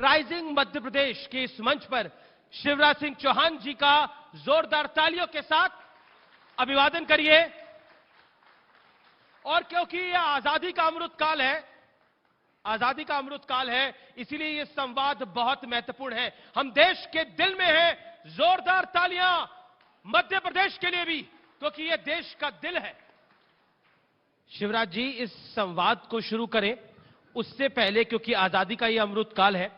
Rising Madhya Pradesh के इस मंच पर शिवराज सिंह चौहान जी का जोरदार तालियों के साथ अभिवादन करिए। और क्योंकि यह आजादी का अमृत काल है, आजादी का अमृत काल है, इसीलिए यह संवाद बहुत महत्वपूर्ण है। हम देश के दिल में हैं। जोरदार तालियां मध्य प्रदेश के लिए भी, क्योंकि यह देश का दिल है। शिवराज जी, इस संवाद को शुरू करें उससे पहले, क्योंकि आजादी का यह अमृत काल है,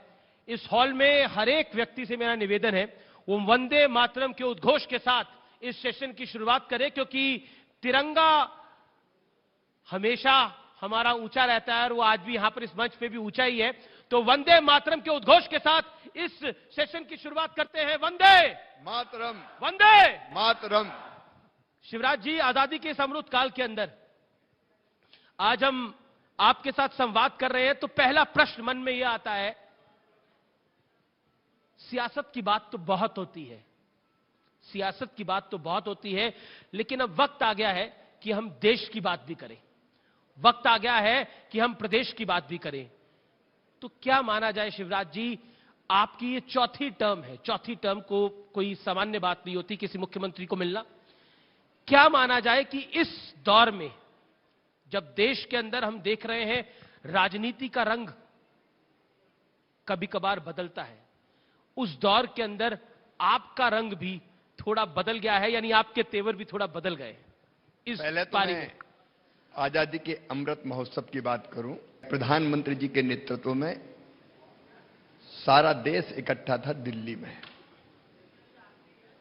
इस हॉल में हर एक व्यक्ति से मेरा निवेदन है वो वंदे मातरम के उद्घोष के साथ इस सेशन की शुरुआत करें, क्योंकि तिरंगा हमेशा हमारा ऊंचा रहता है और वो आज भी यहां पर इस मंच पे भी ऊंचा ही है। तो वंदे मातरम के उद्घोष के साथ इस सेशन की शुरुआत करते हैं। वंदे मातरम, वंदे मातरम। शिवराज जी, आजादी के इस अमृत काल के अंदर आज हम आपके साथ संवाद कर रहे हैं, तो पहला प्रश्न मन में यह आता है, सियासत की बात तो बहुत होती है, सियासत की बात तो बहुत होती है, लेकिन अब वक्त आ गया है कि हम देश की बात भी करें, वक्त आ गया है कि हम प्रदेश की बात भी करें। तो क्या माना जाए शिवराज जी, आपकी ये चौथी टर्म है, चौथी टर्म को कोई सामान्य बात नहीं होती किसी मुख्यमंत्री को मिलना। क्या माना जाए कि इस दौर में जब देश के अंदर हम देख रहे हैं राजनीति का रंग कभी कभार बदलता है, उस दौर के अंदर आपका रंग भी थोड़ा बदल गया है, यानी आपके तेवर भी थोड़ा बदल गए इस पहले तो पारी मैं में। आजादी के अमृत महोत्सव की बात करूं। प्रधानमंत्री जी के नेतृत्व में सारा देश इकट्ठा था दिल्ली में,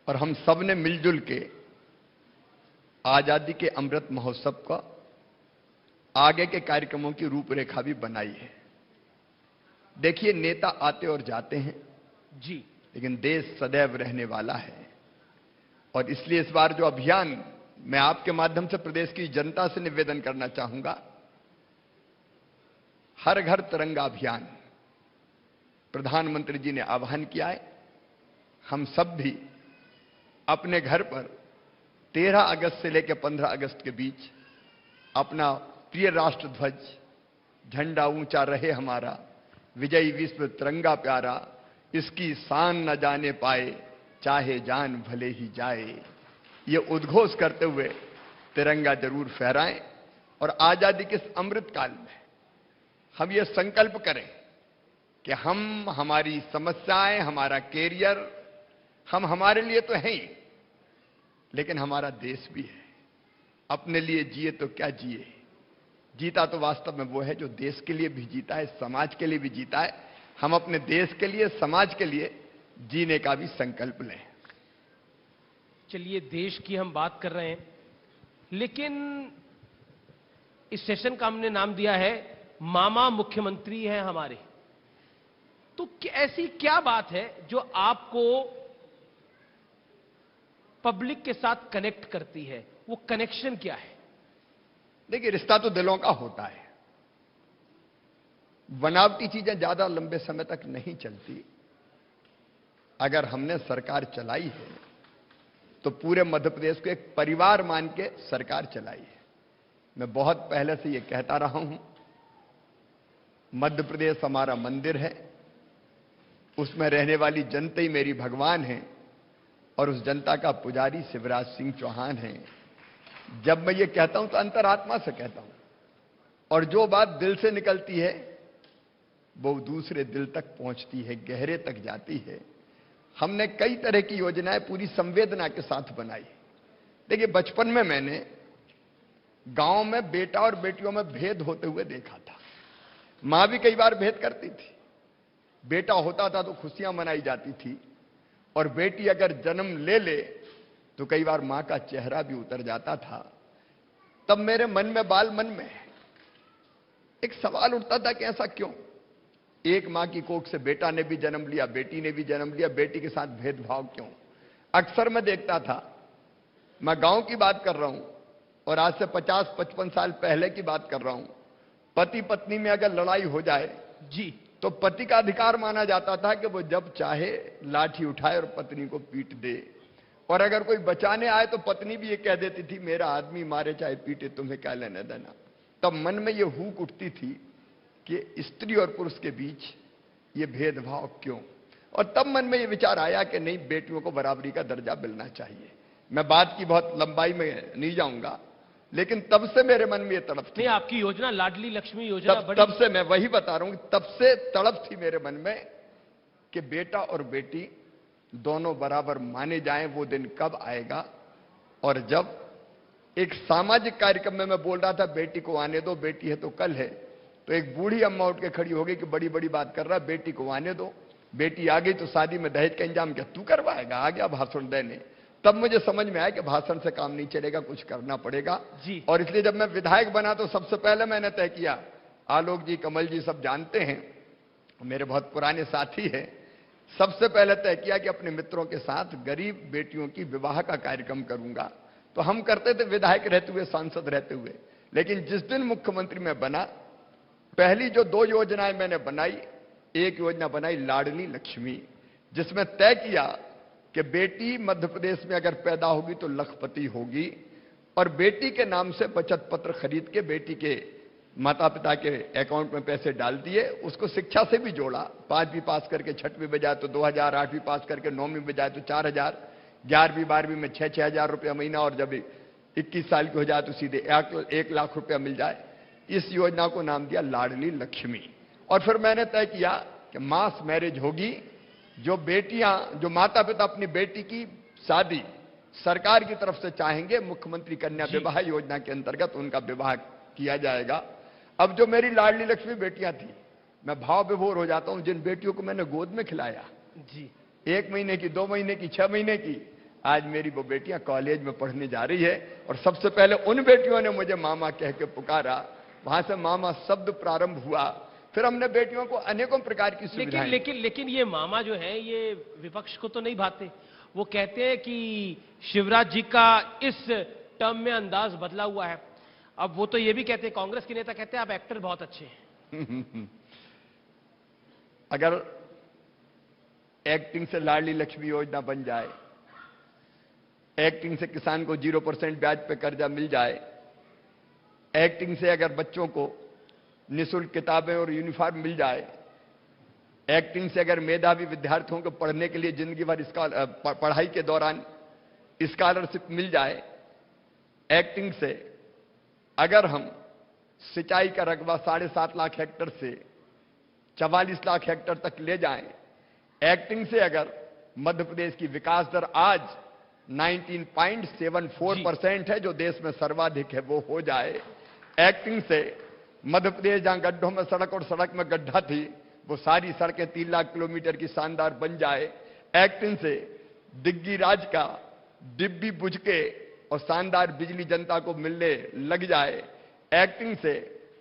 और हम सब ने मिलजुल के आजादी के अमृत महोत्सव का आगे के कार्यक्रमों की रूपरेखा भी बनाई है। देखिए, नेता आते और जाते हैं जी, लेकिन देश सदैव रहने वाला है। और इसलिए इस बार जो अभियान, मैं आपके माध्यम से प्रदेश की जनता से निवेदन करना चाहूंगा, हर घर तिरंगा अभियान प्रधानमंत्री जी ने आह्वान किया है। हम सब भी अपने घर पर 13 अगस्त से लेकर 15 अगस्त के बीच अपना प्रिय राष्ट्र ध्वज, झंडा ऊंचा रहे हमारा, विजयी विश्व तिरंगा प्यारा, इसकी शान न जाने पाए, चाहे जान भले ही जाए, ये उद्घोष करते हुए तिरंगा जरूर फहराएं। और आजादी के इस अमृत काल में हम ये संकल्प करें कि हम, हमारी समस्याएं, हमारा कैरियर, हम हमारे लिए तो हैं ही, लेकिन हमारा देश भी है। अपने लिए जिए तो क्या जिए, जीता तो वास्तव में वो है जो देश के लिए भी जीता है, समाज के लिए भी जीता है। हम अपने देश के लिए, समाज के लिए जीने का भी संकल्प लें। चलिए, देश की हम बात कर रहे हैं, लेकिन इस सेशन का हमने नाम दिया है मामा मुख्यमंत्री हैं हमारे। तो ऐसी क्या बात है जो आपको पब्लिक के साथ कनेक्ट करती है? वो कनेक्शन क्या है? देखिए, रिश्ता तो दिलों का होता है। बनावटी चीजें ज्यादा लंबे समय तक नहीं चलती। अगर हमने सरकार चलाई है तो पूरे मध्य प्रदेश को एक परिवार मान के सरकार चलाई है। मैं बहुत पहले से यह कहता रहा हूं, मध्य प्रदेश हमारा मंदिर है, उसमें रहने वाली जनता ही मेरी भगवान है, और उस जनता का पुजारी शिवराज सिंह चौहान है। जब मैं ये कहता हूं तो अंतरात्मा से कहता हूं, और जो बात दिल से निकलती है वो दूसरे दिल तक पहुंचती है, गहरे तक जाती है। हमने कई तरह की योजनाएं पूरी संवेदना के साथ बनाई। देखिए, बचपन में मैंने गांव में बेटा और बेटियों में भेद होते हुए देखा था। मां भी कई बार भेद करती थी। बेटा होता था तो खुशियां मनाई जाती थी, और बेटी अगर जन्म ले ले तो कई बार मां का चेहरा भी उतर जाता था। तब मेरे मन में, बाल मन में एक सवाल उठता था कि ऐसा क्यों? एक मां की कोख से बेटा ने भी जन्म लिया, बेटी ने भी जन्म लिया, बेटी के साथ भेदभाव क्यों? अक्सर मैं देखता था, मैं गांव की बात कर रहा हूं और आज से 50-55 साल पहले की बात कर रहा हूं, पति पत्नी में अगर लड़ाई हो जाए जी, तो पति का अधिकार माना जाता था कि वो जब चाहे लाठी उठाए और पत्नी को पीट दे, और अगर कोई बचाने आए तो पत्नी भी ये कह देती थी, मेरा आदमी मारे चाहे पीटे, तुम्हें क्या लेना देना। तब मन में ये हूक उठती थी कि स्त्री और पुरुष के बीच ये भेदभाव क्यों? और तब मन में ये विचार आया कि नहीं, बेटियों को बराबरी का दर्जा मिलना चाहिए। मैं बात की बहुत लंबाई में नहीं जाऊंगा, लेकिन तब से मेरे मन में ये तड़प थी। नहीं, आपकी योजना लाडली लक्ष्मी योजना तब से मैं वही बता रहा हूं, तब से तड़प थी मेरे मन में कि बेटा और बेटी दोनों बराबर माने जाएं। वो दिन कब आएगा? और जब एक सामाजिक कार्यक्रम में मैं बोल रहा था बेटी को आने दो, बेटी है तो कल है, तो एक बूढ़ी अम्मा उठ के खड़ी हो गई कि बड़ी बड़ी बात कर रहा, बेटी को आने दो, बेटी आ गई तो शादी में दहेज का इंतजाम क्या तू करवाएगा? आ गया भाषण देने। तब मुझे समझ में आया कि भाषण से काम नहीं चलेगा, कुछ करना पड़ेगा जी। और इसलिए जब मैं विधायक बना तो सबसे पहले मैंने तय किया, आलोक जी, कमल जी सब जानते हैं, मेरे बहुत पुराने साथी हैं, सबसे पहले तय किया कि अपने मित्रों के साथ गरीब बेटियों की विवाह का कार्यक्रम करूंगा। तो हम करते थे विधायक रहते हुए, सांसद रहते हुए, लेकिन जिस दिन मुख्यमंत्री मैं बना, पहली जो 2 योजनाएं मैंने बनाई, एक योजना बनाई लाडली लक्ष्मी, जिसमें तय किया कि बेटी मध्य प्रदेश में अगर पैदा होगी तो लखपति होगी, और बेटी के नाम से बचत पत्र खरीद के बेटी के माता पिता के अकाउंट में पैसे डाल दिए। उसको शिक्षा से भी जोड़ा, 5वीं पास करके 6वीं में जाए तो 2000, 8वीं पास करके 9वीं में जाए तो 4000, 11वीं 12वीं में 6-6 हजार रुपया महीना, और जब 21 साल की हो जाए तो सीधे 1 लाख रुपया मिल जाए। इस योजना को नाम दिया लाडली लक्ष्मी। और फिर मैंने तय किया कि मास मैरिज होगी, जो बेटियां, जो माता पिता अपनी बेटी की शादी सरकार की तरफ से चाहेंगे, मुख्यमंत्री कन्या विवाह योजना के अंतर्गत उनका विवाह किया जाएगा। अब जो मेरी लाडली लक्ष्मी बेटियां थी, मैं भाव विभोर हो जाता हूं, जिन बेटियों को मैंने गोद में खिलाया जी, 1 महीने की, 2 महीने की, 6 महीने की, आज मेरी वो बेटियां कॉलेज में पढ़ने जा रही है। और सबसे पहले उन बेटियों ने मुझे मामा कह के पुकारा, वहां से मामा शब्द प्रारंभ हुआ। फिर हमने बेटियों को अनेकों प्रकार की सुविधाएं। लेकिन ये मामा जो है ये विपक्ष को तो नहीं भाते। वो कहते हैं कि शिवराज जी का इस टर्म में अंदाज बदला हुआ है। अब वो तो ये भी कहते हैं, कांग्रेस के नेता कहते हैं आप एक्टर बहुत अच्छे हैं। अगर एक्टिंग से लाडली लक्ष्मी योजना बन जाए, एक्टिंग से किसान को 0% ब्याज पे कर्जा मिल जाए, एक्टिंग से अगर बच्चों को निःशुल्क किताबें और यूनिफॉर्म मिल जाए, एक्टिंग से अगर मेधावी विद्यार्थियों को पढ़ने के लिए जिंदगी भर पढ़ाई के दौरान स्कॉलरशिप मिल जाए, एक्टिंग से अगर हम सिंचाई का रकबा 7.5 लाख हेक्टेयर से 44 लाख हेक्टेयर तक ले जाएं, एक्टिंग से अगर मध्य प्रदेश की विकास दर आज 19.74% है, जो देश में सर्वाधिक है, वो हो जाए, एक्टिंग से मध्य प्रदेश जहां गड्ढों में सड़क और सड़क में गड्ढा थी, वो सारी सड़कें 3 लाख किलोमीटर की शानदार बन जाए, एक्टिंग से दिग्गी राज का डिब्बी बुझ के और शानदार बिजली जनता को मिलने लग जाए, एक्टिंग से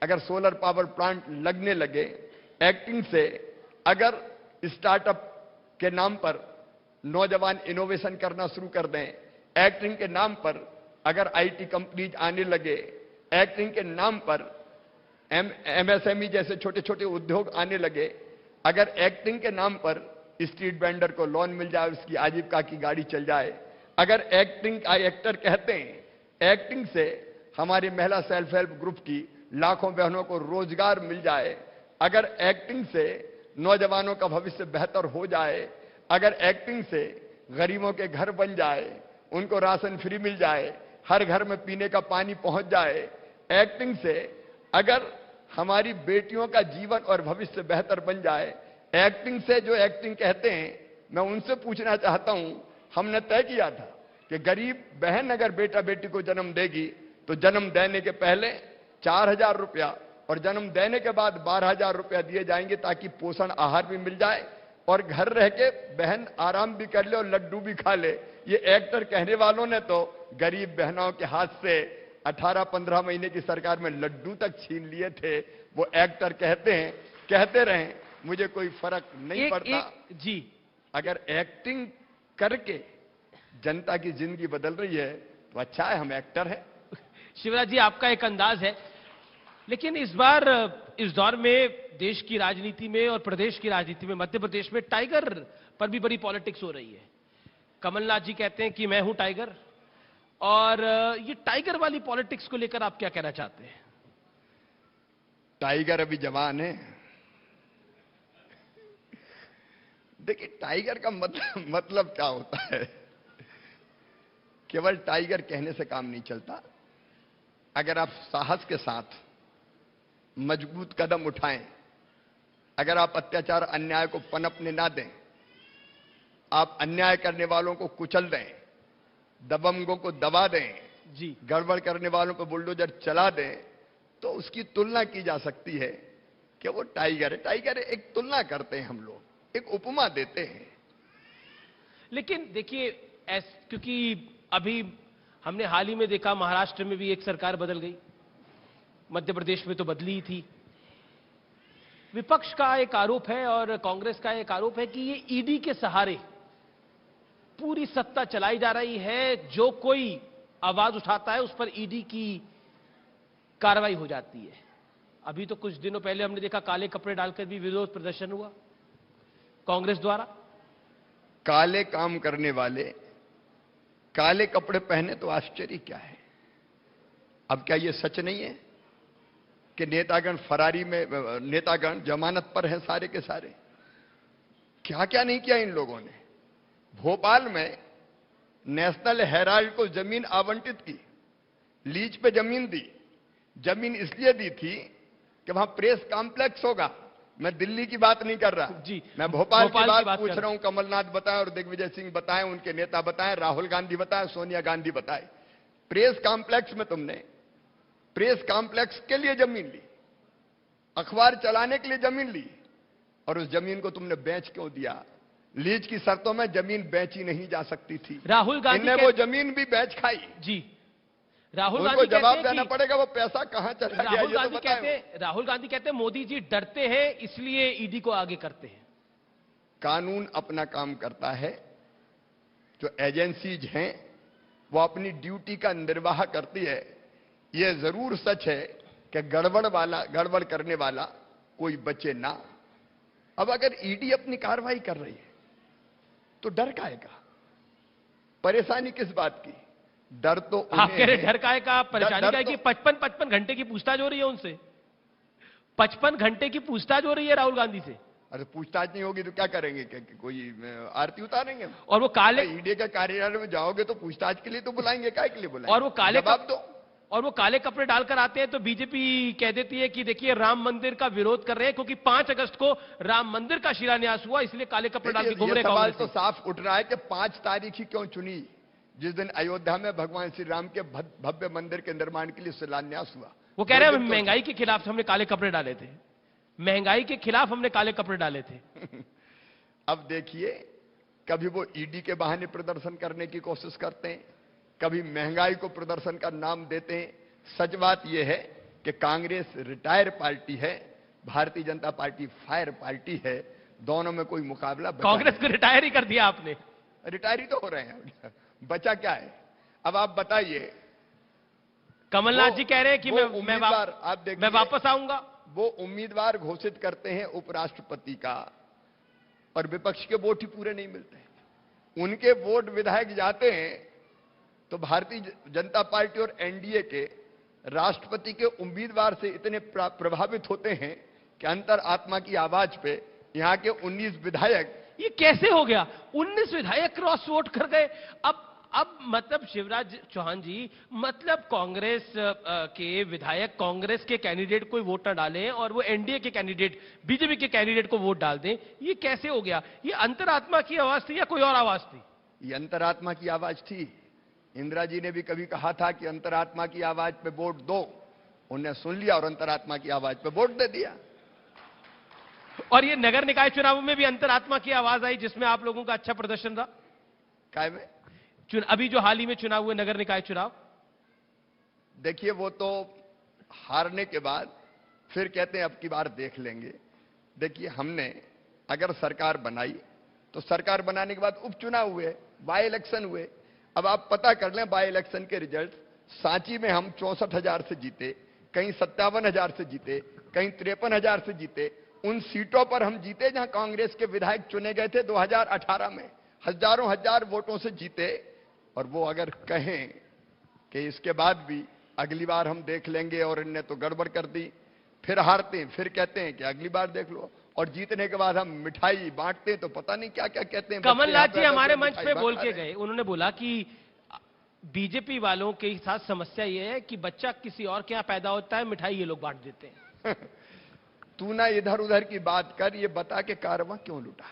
अगर सोलर पावर प्लांट लगने लगे, एक्टिंग से अगर स्टार्टअप के नाम पर नौजवान इनोवेशन करना शुरू कर दें, एक्टिंग के नाम पर अगर आईटी कंपनीज आने लगे, एक्टिंग के नाम पर एमएसएमई जैसे छोटे छोटे उद्योग आने लगे, अगर एक्टिंग के नाम पर स्ट्रीट वेंडर को लोन मिल जाए, उसकी आजीविका की गाड़ी चल जाए, अगर एक्टिंग एक्टर कहते हैं, एक्टिंग से हमारी महिला सेल्फ हेल्प ग्रुप की लाखों बहनों को रोजगार मिल जाए, अगर एक्टिंग से नौजवानों का भविष्य बेहतर हो जाए, अगर एक्टिंग से गरीबों के घर बन जाए, उनको राशन फ्री मिल जाए, हर घर में पीने का पानी पहुंच जाए, एक्टिंग से अगर हमारी बेटियों का जीवन और भविष्य बेहतर बन जाए, एक्टिंग से जो एक्टिंग कहते हैं, मैं उनसे पूछना चाहता हूं, हमने तय किया था कि गरीब बहन अगर बेटा बेटी को जन्म देगी तो जन्म देने के पहले 4000 रुपया और जन्म देने के बाद 12000 रुपया दिए जाएंगे, ताकि पोषण आहार भी मिल जाए और घर रह के बहन आराम भी कर ले और लड्डू भी खा ले। ये एक्टर कहने वालों ने तो गरीब बहनों के हाथ से 18-15 महीने की सरकार में लड्डू तक छीन लिए थे। वो एक्टर कहते हैं, कहते रहे, मुझे कोई फर्क नहीं पड़ता। जी, अगर एक्टिंग करके जनता की जिंदगी बदल रही है तो अच्छा है, हम एक्टर हैं। शिवराज जी, आपका एक अंदाज है, लेकिन इस बार इस दौर में देश की राजनीति में और प्रदेश की राजनीति में, मध्य प्रदेश में टाइगर पर भी बड़ी पॉलिटिक्स हो रही है। कमलनाथ जी कहते हैं कि मैं हूं टाइगर, और ये टाइगर वाली पॉलिटिक्स को लेकर आप क्या कहना चाहते हैं? टाइगर अभी जवान है, देखिए, टाइगर का मतलब क्या होता है? केवल टाइगर कहने से काम नहीं चलता। अगर आप साहस के साथ मजबूत कदम उठाएं, अगर आप अत्याचार अन्याय को पनपने ना दें, आप अन्याय करने वालों को कुचल दें, दबंगों को दबा दें, जी, गड़बड़ करने वालों पर बुलडोजर चला दें, तो उसकी तुलना की जा सकती है कि वो टाइगर है। टाइगर एक तुलना करते हैं हम लोग, एक उपमा देते हैं। लेकिन देखिए, क्योंकि अभी हमने हाल ही में देखा, महाराष्ट्र में भी एक सरकार बदल गई, मध्य प्रदेश में तो बदली ही थी। विपक्ष का एक आरोप है और कांग्रेस का एक आरोप है कि ये ईडी के सहारे पूरी सत्ता चलाई जा रही है। जो कोई आवाज उठाता है उस पर ईडी की कार्रवाई हो जाती है। अभी तो कुछ दिनों पहले हमने देखा, काले कपड़े डालकर भी विरोध प्रदर्शन हुआ कांग्रेस द्वारा। काले काम करने वाले काले कपड़े पहने तो आश्चर्य क्या है? अब क्या यह सच नहीं है कि नेतागण फरारी में, नेतागण जमानत पर हैं सारे के सारे? क्या क्या नहीं किया इन लोगों ने। भोपाल में नेशनल हेराल्ड को जमीन आवंटित की, लीज पे जमीन दी। जमीन इसलिए दी थी कि वहां प्रेस कॉम्प्लेक्स होगा। मैं दिल्ली की बात नहीं कर रहा जी, मैं भोपाल की बात पूछ कर रहा हूं। कमलनाथ बताएं और दिग्विजय सिंह बताएं, उनके नेता बताएं, राहुल गांधी बताएं, सोनिया गांधी बताएं। प्रेस कॉम्प्लेक्स में तुमने प्रेस कॉम्प्लेक्स के लिए जमीन ली, अखबार चलाने के लिए जमीन ली, और उस जमीन को तुमने बेच क्यों दिया? लीज की शर्तों में जमीन बेची नहीं जा सकती थी। राहुल गांधी ने वो जमीन भी बेच खाई। जी, राहुल उनको गांधी जवाब देना पड़ेगा, वो पैसा कहां चला गया, ये तो बताएं। राहुल गांधी कहते हैं मोदी जी डरते हैं इसलिए ईडी को आगे करते हैं। कानून अपना काम करता है। जो एजेंसीज हैं वो अपनी ड्यूटी का निर्वाह करती है। यह जरूर सच है कि गड़बड़ करने वाला कोई बचे ना। अब अगर ईडी अपनी कार्रवाई कर रही है तो डर काहेगा? परेशानी किस बात की? डर तो आप कह रहे डर काहेगा, परेशानी का कि 55 घंटे की पूछताछ हो रही है उनसे। 55 घंटे की पूछताछ हो रही है राहुल गांधी से। अरे पूछताछ नहीं होगी तो क्या करेंगे? कोई आरती उतारेंगे? और वो काले ईडी के कार्यालय में जाओगे तो पूछताछ के लिए तो बुलाएंगे, काय के लिए बुलाएंगे? और वो काले जवाब दो। और वो काले कपड़े डालकर आते हैं तो बीजेपी कह देती है कि देखिए राम मंदिर का विरोध कर रहे हैं क्योंकि 5 अगस्त को राम मंदिर का शिलान्यास हुआ, इसलिए काले कपड़े डाल के घूम रहे हैं। सवाल तो साफ उठ रहा है कि 5 तारीख ही क्यों चुनी, जिस दिन अयोध्या में भगवान श्री राम के भव्य मंदिर के निर्माण के लिए शिलान्यास हुआ। वो कह रहे हैं महंगाई के खिलाफ हमने काले कपड़े डाले थे, महंगाई के खिलाफ हमने काले कपड़े डाले थे। अब देखिए, कभी वो ईडी के बहाने प्रदर्शन करने की कोशिश करते हैं, कभी महंगाई को प्रदर्शन का नाम देते हैं। सच बात यह है कि कांग्रेस रिटायर पार्टी है, Bharatiya Janata party fire party है। दोनों में कोई मुकाबला कांग्रेस को रिटायर ही कर दिया आपने। रिटायर ही तो हो रहे हैं, बचा क्या है? अब आप बताइए। कमलनाथ जी कह रहे हैं कि मैं वापस आऊंगा। वो उम्मीदवार घोषित करते हैं उपराष्ट्रपति का, और विपक्ष के वोट ही पूरे नहीं मिलते। उनके वोट विधायक जाते हैं तो भारतीय जनता पार्टी और एनडीए के राष्ट्रपति के उम्मीदवार से इतने प्रभावित होते हैं कि अंतर आत्मा की आवाज पे यहां के 19 विधायक। ये कैसे हो गया? 19 विधायक क्रॉस वोट कर गए। अब मतलब शिवराज चौहान जी, मतलब कांग्रेस के विधायक कांग्रेस के कैंडिडेट कोई वोट ना डालें और वो एनडीए के कैंडिडेट बीजेपी के कैंडिडेट को वोट डाल दें, ये कैसे हो गया? ये अंतरात्मा की आवाज थी या कोई और आवाज थी? ये अंतरात्मा की आवाज थी। इंदिरा जी ने भी कभी कहा था कि अंतरात्मा की आवाज पे वोट दो, उन्हें सुन लिया और अंतरात्मा की आवाज पे वोट दे दिया। और ये नगर निकाय चुनाव में भी अंतरात्मा की आवाज आई जिसमें आप लोगों का अच्छा प्रदर्शन रहा। काय में? अभी जो हाल ही में चुनाव हुए नगर निकाय चुनाव, देखिए वो तो हारने के बाद फिर कहते हैं अब की बार देख लेंगे। देखिए, हमने अगर सरकार बनाई तो सरकार बनाने के बाद उपचुनाव हुए, बाय इलेक्शन हुए। अब आप पता कर लें बाय इलेक्शन के रिजल्ट। सांची में हम 64,000 से जीते, कहीं 57,000 से जीते, कहीं 53,000 से जीते। उन सीटों पर हम जीते जहां कांग्रेस के विधायक चुने गए थे 2018 में, हजारों हजार वोटों से जीते। और वो अगर कहें कि इसके बाद भी अगली बार हम देख लेंगे और इनने तो गड़बड़ कर दी, फिर हारते हैं, फिर कहते हैं कि अगली बार देख लो। और जीतने के बाद हम मिठाई बांटते हैं तो पता नहीं क्या क्या कहते हैं। कमलनाथ जी हमारे मंच पे बोल के गए, उन्होंने बोला कि बीजेपी वालों के साथ समस्या यह है कि बच्चा किसी और के यहां पैदा होता है, मिठाई ये लोग बांट देते हैं। तू ना इधर उधर की बात कर, ये बता के कारवां क्यों लूटा?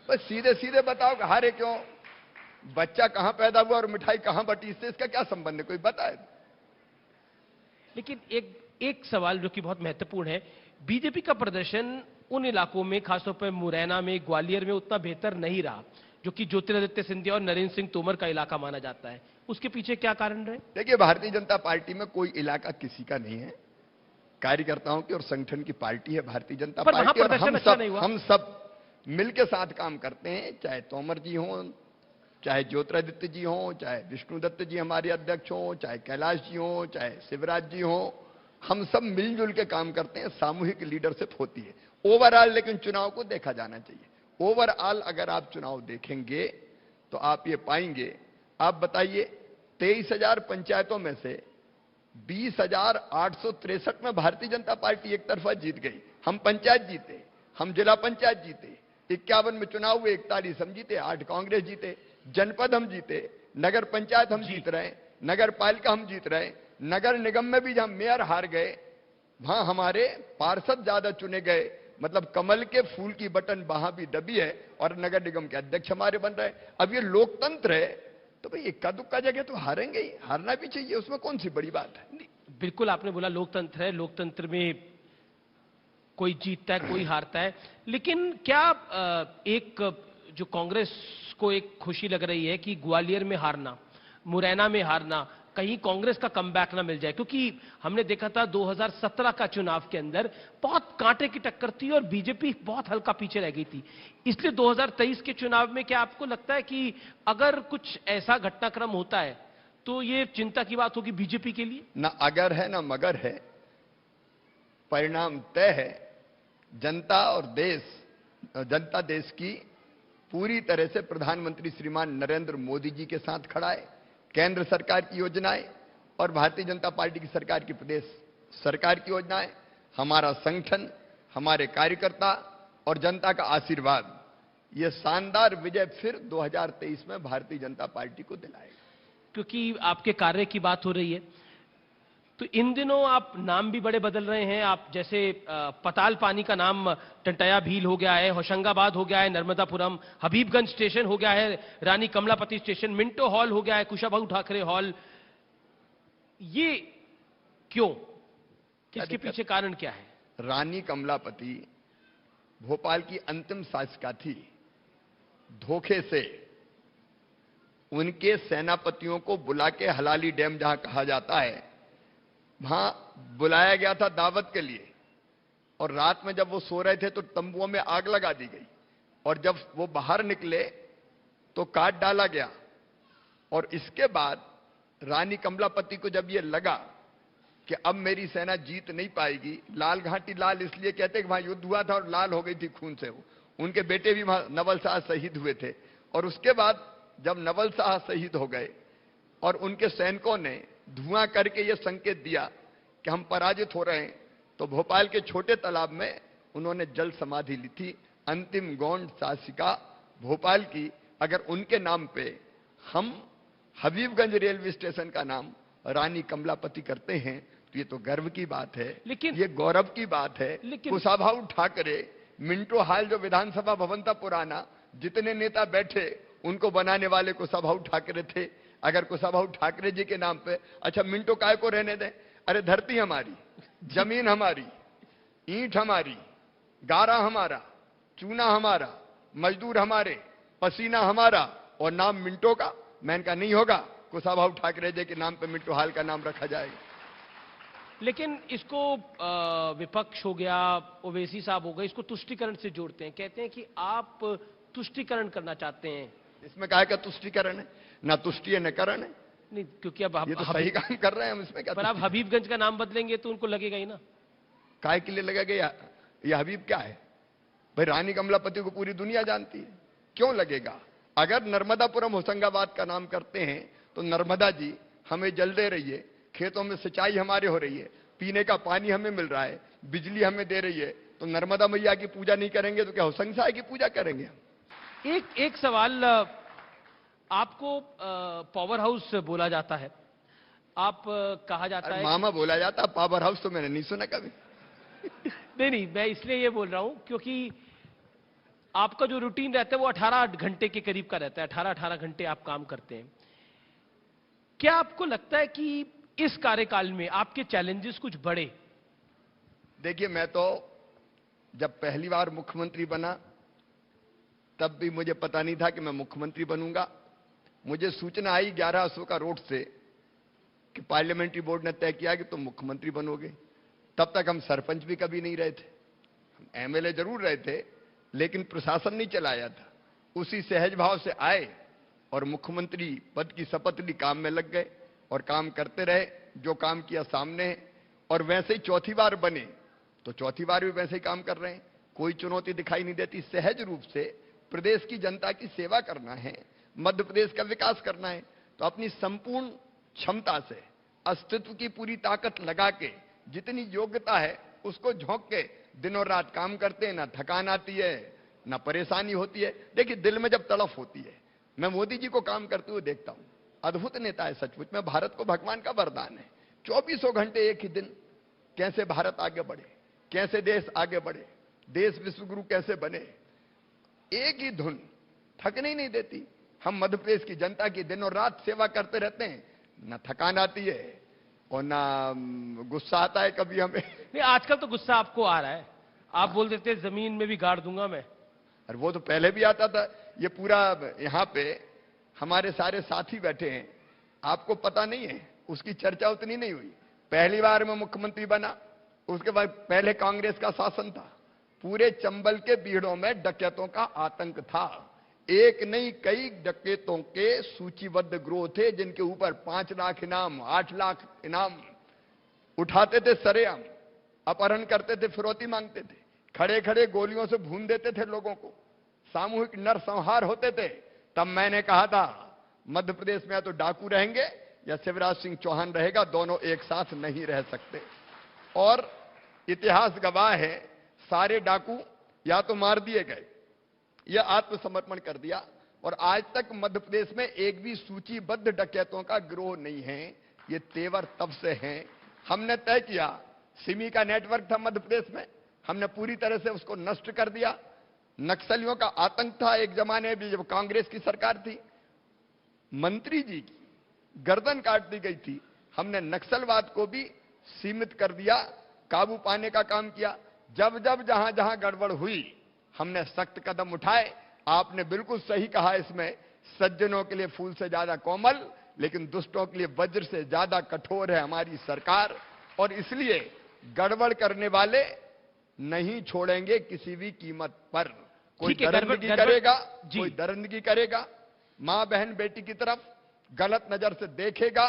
बस सीधे सीधे बताओ कि हारे क्यों, बच्चा कहां पैदा हुआ और मिठाई कहां बटी, इससे इसका क्या संबंध है, कोई बताए? लेकिन एक सवाल जो कि बहुत महत्वपूर्ण है, बीजेपी का प्रदर्शन उन इलाकों में, खासतौर पर मुरैना में, ग्वालियर में उतना बेहतर नहीं रहा, जो कि ज्योतिरादित्य सिंधिया और नरेंद्र सिंह तोमर का इलाका माना जाता है। उसके पीछे क्या कारण रहे? देखिए, भारतीय जनता पार्टी में कोई इलाका किसी का नहीं है, कार्यकर्ताओं की और संगठन की पार्टी है भारतीय जनता पार्टी। और हम सब मिलकर साथ काम करते हैं, चाहे तोमर जी हों, चाहे ज्योतिरादित्य जी हों, चाहे विष्णुदत्त जी हमारे अध्यक्ष हों, चाहे कैलाश जी हों, चाहे शिवराज जी हों, हम सब मिलजुल के काम करते हैं। सामूहिक लीडरशिप होती है ओवरऑल, लेकिन चुनाव को देखा जाना चाहिए। ओवरऑल अगर आप चुनाव देखेंगे तो आप ये पाएंगे, आप बताइए 23,000 पंचायतों में से 20,863 में भारतीय जनता पार्टी एक तरफा जीत गई। हम पंचायत जीते, हम जिला पंचायत जीते, 51 में चुनाव हुए, 41 हम जीते, 8 कांग्रेस जीते, जनपद हम जीते, नगर पंचायत हम जीत रहे, नगर पालिका हम जीत रहे, नगर निगम में भी जहां मेयर हार गए वहां हमारे पार्षद ज्यादा चुने गए, मतलब कमल के फूल की बटन वहां भी दबी है और नगर निगम के अध्यक्ष हमारे बन रहे। अब ये लोकतंत्र है तो भाई इक्का दुक्का जगह तो हारेंगे ही, हारना भी चाहिए, उसमें कौन सी बड़ी बात है। बिल्कुल आपने बोला लोकतंत्र है, लोकतंत्र में कोई जीतता है कोई हारता है, लेकिन क्या एक जो कांग्रेस को एक खुशी लग रही है कि ग्वालियर में हारना, मुरैना में हारना, कहीं कांग्रेस का कमबैक ना मिल जाए? क्योंकि हमने देखा था 2017 का चुनाव के अंदर बहुत कांटे की टक्कर थी और बीजेपी बहुत हल्का पीछे रह गई थी। इसलिए 2023 के चुनाव में क्या आपको लगता है कि अगर कुछ ऐसा घटनाक्रम होता है तो ये चिंता की बात होगी बीजेपी के लिए? ना अगर है ना मगर है, परिणाम तय है। जनता और जनता देश की पूरी तरह से प्रधानमंत्री श्रीमान नरेंद्र मोदी जी के साथ खड़ा है। केंद्र सरकार की योजनाएं और भारतीय जनता पार्टी की सरकार की प्रदेश सरकार की योजनाएं, हमारा संगठन, हमारे कार्यकर्ता और जनता का आशीर्वाद, यह शानदार विजय फिर 2023 में भारतीय जनता पार्टी को दिलाएगा। क्योंकि आपके कार्य की बात हो रही है तो इन दिनों आप नाम भी बड़े बदल रहे हैं। आप जैसे पताल पानी का नाम टंटाया भील हो गया है, होशंगाबाद हो गया है, नर्मदापुरम, हबीबगंज स्टेशन हो गया है, रानी कमलापति स्टेशन, मिंटो हॉल हो गया है, कुशाभाऊ ठाकरे हॉल। ये क्यों, इसके पीछे कारण क्या है? रानी कमलापति भोपाल की अंतिम शासिका थी। धोखे से उनके सेनापतियों को बुला के हलाली डैम जहां कहा जाता है वहां बुलाया गया था दावत के लिए, और रात में जब वो सो रहे थे तो तंबुओं में आग लगा दी गई, और जब वो बाहर निकले तो काट डाला गया। और इसके बाद रानी कमलापति को जब ये लगा कि अब मेरी सेना जीत नहीं पाएगी, लाल घाटी लाल इसलिए कहते कि वहां युद्ध हुआ था और लाल हो गई थी खून से, वो उनके बेटे भी वहां नवल शाह शहीद हुए थे। और उसके बाद जब नवल शाह शहीद हो गए और उनके सैनिकों ने धुआं करके यह संकेत दिया कि हम पराजित हो रहे हैं, तो भोपाल के छोटे तालाब में उन्होंने जल समाधि ली थी। अंतिम गौंड शासिका भोपाल की, अगर उनके नाम पे हम हबीबगंज रेलवे स्टेशन का नाम रानी कमलापति करते हैं तो ये तो गर्व की बात है, लेकिन ये गौरव की बात है। कुशाभाऊ ठाकरे, मिंटो हॉल जो विधानसभा भवन था पुराना, जितने नेता बैठे उनको बनाने वाले कुशाभाऊ ठाकरे थे। अगर कुशाभाऊ ठाकरे जी के नाम पे, अच्छा मिंटो काय को रहने दें, अरे धरती हमारी, जमीन हमारी, ईंट हमारी, गारा हमारा, चूना हमारा, मजदूर हमारे, पसीना हमारा और नाम मिंटो का। मैंने कहा नहीं होगा, कुशाभाऊ ठाकरे जी के नाम पे मिंटो हाल का नाम रखा जाएगा। लेकिन इसको विपक्ष हो गया, ओवैसी साहब हो गए, इसको तुष्टीकरण से जोड़ते हैं, कहते हैं कि आप तुष्टीकरण करना चाहते हैं। इसमें कहा क्या तुष्टीकरण है? ना तुष्टि है न करण है। नहीं, क्योंकि अब ये तो सही काम कर रहे हैं हम, इसमें क्या? पर आप हबीबगंज का नाम बदलेंगे तो उनको लगेगा ही ना। काय के लिए लगेगा? ये हबीब क्या है भाई? रानी कमलापति को पूरी दुनिया जानती है, क्यों लगेगा? अगर नर्मदापुरम होशंगाबाद का नाम करते हैं तो नर्मदा जी हमें जल दे रही है, खेतों में सिंचाई हमारे हो रही है, पीने का पानी हमें मिल रहा है, बिजली हमें दे रही है, तो नर्मदा मैया की पूजा नहीं करेंगे तो क्या होशंग साई की पूजा करेंगे हम? एक सवाल, आपको पावर हाउस बोला जाता है, आप कहा जाता है मामा बोला जाता, पावर हाउस तो मैंने नहीं सुना कभी। नहीं, मैं इसलिए ये बोल रहा हूं क्योंकि आपका जो रूटीन रहता है वो 18 घंटे के करीब का रहता है, 18 घंटे आप काम करते हैं। क्या आपको लगता है कि इस कार्यकाल में आपके चैलेंजेस कुछ बढ़े? देखिए, मैं तो जब पहली बार मुख्यमंत्री बना तब भी मुझे पता नहीं था कि मैं मुख्यमंत्री बनूंगा। मुझे सूचना आई 11 अशोका रोड से कि पार्लियामेंट्री बोर्ड ने तय किया कि तुम मुख्यमंत्री बनोगे। तब तक हम सरपंच भी कभी नहीं रहे थे, हम एमएलए जरूर रहे थे, लेकिन प्रशासन नहीं चलाया था। उसी सहज भाव से आए और मुख्यमंत्री पद की शपथ ली, काम में लग गए और काम करते रहे। जो काम किया सामने है, और वैसे ही चौथी बार बने तो चौथी बार भी वैसे ही काम कर रहे हैं। कोई चुनौती दिखाई नहीं देती। सहज रूप से प्रदेश की जनता की सेवा करना है, मध्य प्रदेश का विकास करना है, तो अपनी संपूर्ण क्षमता से, अस्तित्व की पूरी ताकत लगा के, जितनी योग्यता है उसको झोंक के दिनों रात काम करते हैं। ना थकान आती है, ना परेशानी होती है। देखिए, दिल में जब तड़फ होती है, मैं मोदी जी को काम करते हुए देखता हूं, अद्भुत नेता है सचमुच में। भारत को भगवान का वरदान है। 24 घंटे एक ही दिन, कैसे भारत आगे बढ़े, कैसे देश आगे बढ़े, देश विश्वगुरु कैसे बने, एक ही धुन, थकने ही नहीं देती। हम मध्य प्रदेश की जनता की दिनों रात सेवा करते रहते हैं, ना थकान आती है और ना गुस्सा आता है कभी हमें। नहीं, आजकल तो गुस्सा आपको आ रहा है, आप बोल देते जमीन में भी गाड़ दूंगा मैं। और वो तो पहले भी आता था। ये पूरा यहां पे हमारे सारे साथी बैठे हैं, आपको पता नहीं है, उसकी चर्चा उतनी नहीं हुई। पहली बार मैं मुख्यमंत्री बना, उसके बाद पहले कांग्रेस का शासन था, पूरे चंबल के बीड़ों में डकैतों का आतंक था। एक नहीं, कई डकैतों के सूचीबद्ध गिरोह थे जिनके ऊपर 5 लाख इनाम, 8 लाख इनाम उठाते थे, सरेआम अपहरण करते थे, फिरौती मांगते थे, खड़े खड़े गोलियों से भून देते थे लोगों को, सामूहिक नरसंहार होते थे। तब मैंने कहा था, मध्य प्रदेश में या तो डाकू रहेंगे या शिवराज सिंह चौहान रहेगा, दोनों एक साथ नहीं रह सकते। और इतिहास गवाह है, सारे डाकू या तो मार दिए गए या आत्मसमर्पण कर दिया, और आज तक मध्य प्रदेश में एक भी सूचीबद्ध डकैतों का गिरोह नहीं है। ये तेवर तब से हैं। हमने तय किया, सिमी का नेटवर्क था मध्य प्रदेश में, हमने पूरी तरह से उसको नष्ट कर दिया। नक्सलियों का आतंक था एक जमाने में जब कांग्रेस की सरकार थी, मंत्री जी की गर्दन काट दी गई थी। हमने नक्सलवाद को भी सीमित कर दिया, काबू पाने का काम किया। जब जब जहां जहां गड़बड़ हुई, हमने सख्त कदम उठाए। आपने बिल्कुल सही कहा, इसमें सज्जनों के लिए फूल से ज्यादा कोमल, लेकिन दुष्टों के लिए वज्र से ज्यादा कठोर है हमारी सरकार। और इसलिए गड़बड़ करने वाले नहीं छोड़ेंगे किसी भी कीमत पर। कोई दरिंदगी करेगा, कोई दरिंदगी करेगा, मां बहन बेटी की तरफ गलत नजर से देखेगा,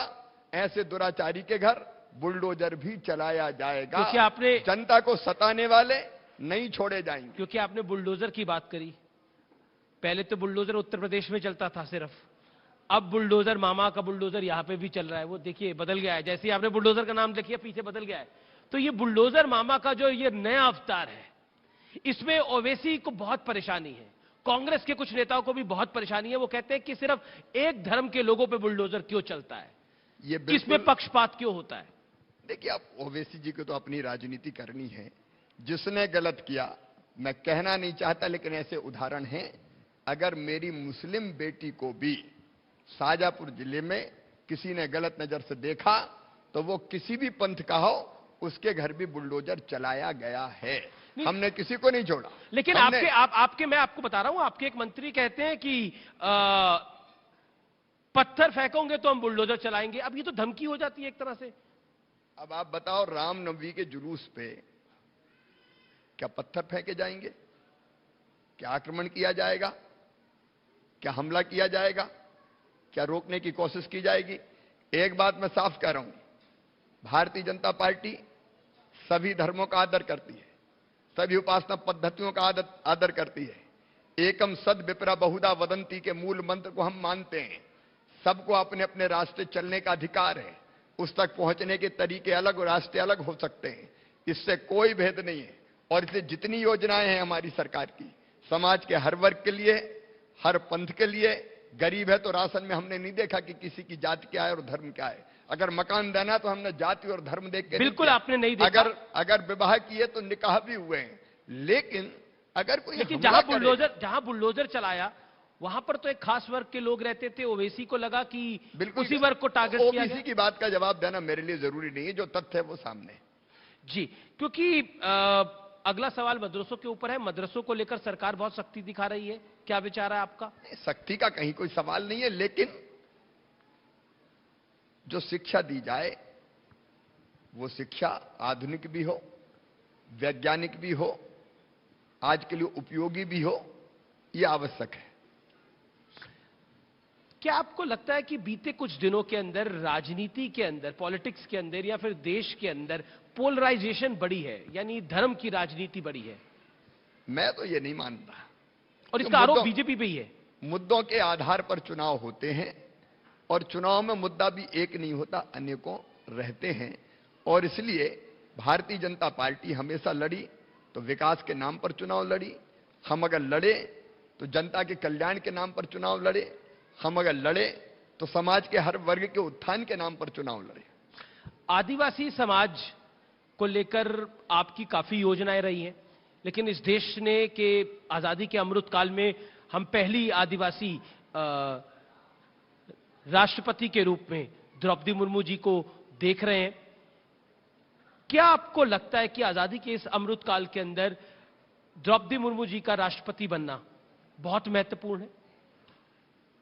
ऐसे दुराचारी के घर बुलडोजर भी चलाया जाएगा। क्योंकि आपने जनता को सताने वाले नहीं छोड़े जाएंगे। क्योंकि आपने बुलडोजर की बात करी, पहले तो बुलडोजर उत्तर प्रदेश में चलता था सिर्फ, अब बुलडोजर, मामा का बुलडोजर यहां पे भी चल रहा है। वो देखिए बदल गया है, जैसे ही आपने बुलडोजर का नाम देखिए पीछे बदल गया है। तो ये बुलडोजर मामा का जो ये नया अवतार है, इसमें ओवैसी को बहुत परेशानी है, कांग्रेस के कुछ नेताओं को भी बहुत परेशानी है। वो कहते हैं कि सिर्फ एक धर्म के लोगों पे बुलडोजर क्यों चलता है, किसमें पक्षपात क्यों होता है? देखिए, आप ओवैसी जी को तो अपनी राजनीति करनी है, जिसने गलत किया मैं कहना नहीं चाहता, लेकिन ऐसे उदाहरण हैं। अगर मेरी मुस्लिम बेटी को भी शाजापुर जिले में किसी ने गलत नजर से देखा, तो वो किसी भी पंथ का हो, उसके घर भी बुलडोजर चलाया गया है। हमने किसी को नहीं छोड़ा। लेकिन आपके मैं आपको बता रहा हूं, आपके एक मंत्री कहते हैं कि पत्थर फेंकोगे तो हम बुलडोजर चलाएंगे। अब ये तो धमकी हो जाती है एक तरह से। अब आप बताओ, रामनवमी के जुलूस पे क्या पत्थर फेंके जाएंगे? क्या आक्रमण किया जाएगा? क्या हमला किया जाएगा? क्या रोकने की कोशिश की जाएगी? एक बात मैं साफ कह रहा हूं, भारतीय जनता पार्टी सभी धर्मों का आदर करती है, सभी उपासना पद्धतियों का आदर करती है। एकम सद विप्रा बहुधा वदंती के मूल मंत्र को हम मानते हैं। सबको अपने अपने रास्ते चलने का अधिकार है, उस तक पहुंचने के तरीके अलग और रास्ते अलग हो सकते हैं, इससे कोई भेद नहीं है। और इसलिए जितनी योजनाएं हैं हमारी सरकार की, समाज के हर वर्ग के लिए, हर पंथ के लिए, गरीब है तो राशन में हमने नहीं देखा कि किसी की जाति क्या है और धर्म क्या है। अगर मकान देना तो हमने जाति और धर्म देख के बिल्कुल आपने नहीं देखा। अगर विवाह किए तो निकाह भी हुए हैं, लेकिन अगर कोई लेकिन जहां बुलडोजर चलाया वहां पर तो एक खास वर्ग के लोग रहते थे, ओवैसी को लगा कि उसी वर्ग को टारगेट किया गया। ओबीसी की बात का जवाब देना मेरे लिए जरूरी नहीं है, जो तथ्य है वो सामने जी। क्योंकि अगला सवाल मदरसों के ऊपर है। मदरसों को लेकर सरकार बहुत सख्ती दिखा रही है, क्या विचार है आपका? सख्ती का कहीं कोई सवाल नहीं है, लेकिन जो शिक्षा दी जाए वो शिक्षा आधुनिक भी हो, वैज्ञानिक भी हो, आज के लिए उपयोगी भी हो, यह आवश्यक है। क्या आपको लगता है कि बीते कुछ दिनों के अंदर राजनीति के अंदर, पॉलिटिक्स के अंदर या फिर देश के अंदर पोलराइजेशन बढ़ी है, यानी धर्म की राजनीति बढ़ी है? मैं तो ये नहीं मानता, और इसका आरोप बीजेपी पे ही है। मुद्दों के आधार पर चुनाव होते हैं और चुनाव में मुद्दा भी एक नहीं होता, अनेकों रहते हैं। और इसलिए भारतीय जनता पार्टी हमेशा लड़ी तो विकास के नाम पर चुनाव लड़ी, हम अगर लड़े तो जनता के कल्याण के नाम पर चुनाव लड़े, हम अगर लड़े तो समाज के हर वर्ग के उत्थान के नाम पर चुनाव लड़े। आदिवासी समाज को लेकर आपकी काफी योजनाएं रही हैं, लेकिन इस देश ने के आजादी के अमृत काल में हम पहली आदिवासी राष्ट्रपति के रूप में द्रौपदी मुर्मू जी को देख रहे हैं। क्या आपको लगता है कि आजादी के इस अमृत काल के अंदर द्रौपदी मुर्मू जी का राष्ट्रपति बनना बहुत महत्वपूर्ण है?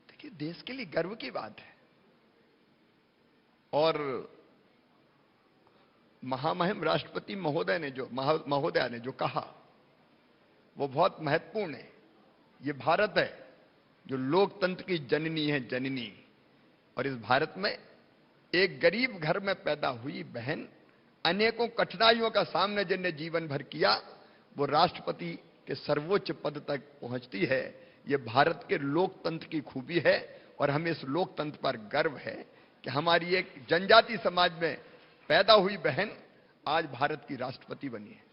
देखिए, देश के लिए गर्व की बात है और महामहिम राष्ट्रपति महोदया ने जो कहा वो बहुत महत्वपूर्ण है। ये भारत है जो लोकतंत्र की जननी है, जननी। और इस भारत में एक गरीब घर में पैदा हुई बहन अनेकों कठिनाइयों का सामना जिन्हें जीवन भर किया, वो राष्ट्रपति के सर्वोच्च पद तक पहुंचती है। ये भारत के लोकतंत्र की खूबी है और हमें इस लोकतंत्र पर गर्व है कि हमारी एक जनजाति समाज में पैदा हुई बहन आज भारत की राष्ट्रपति बनी है।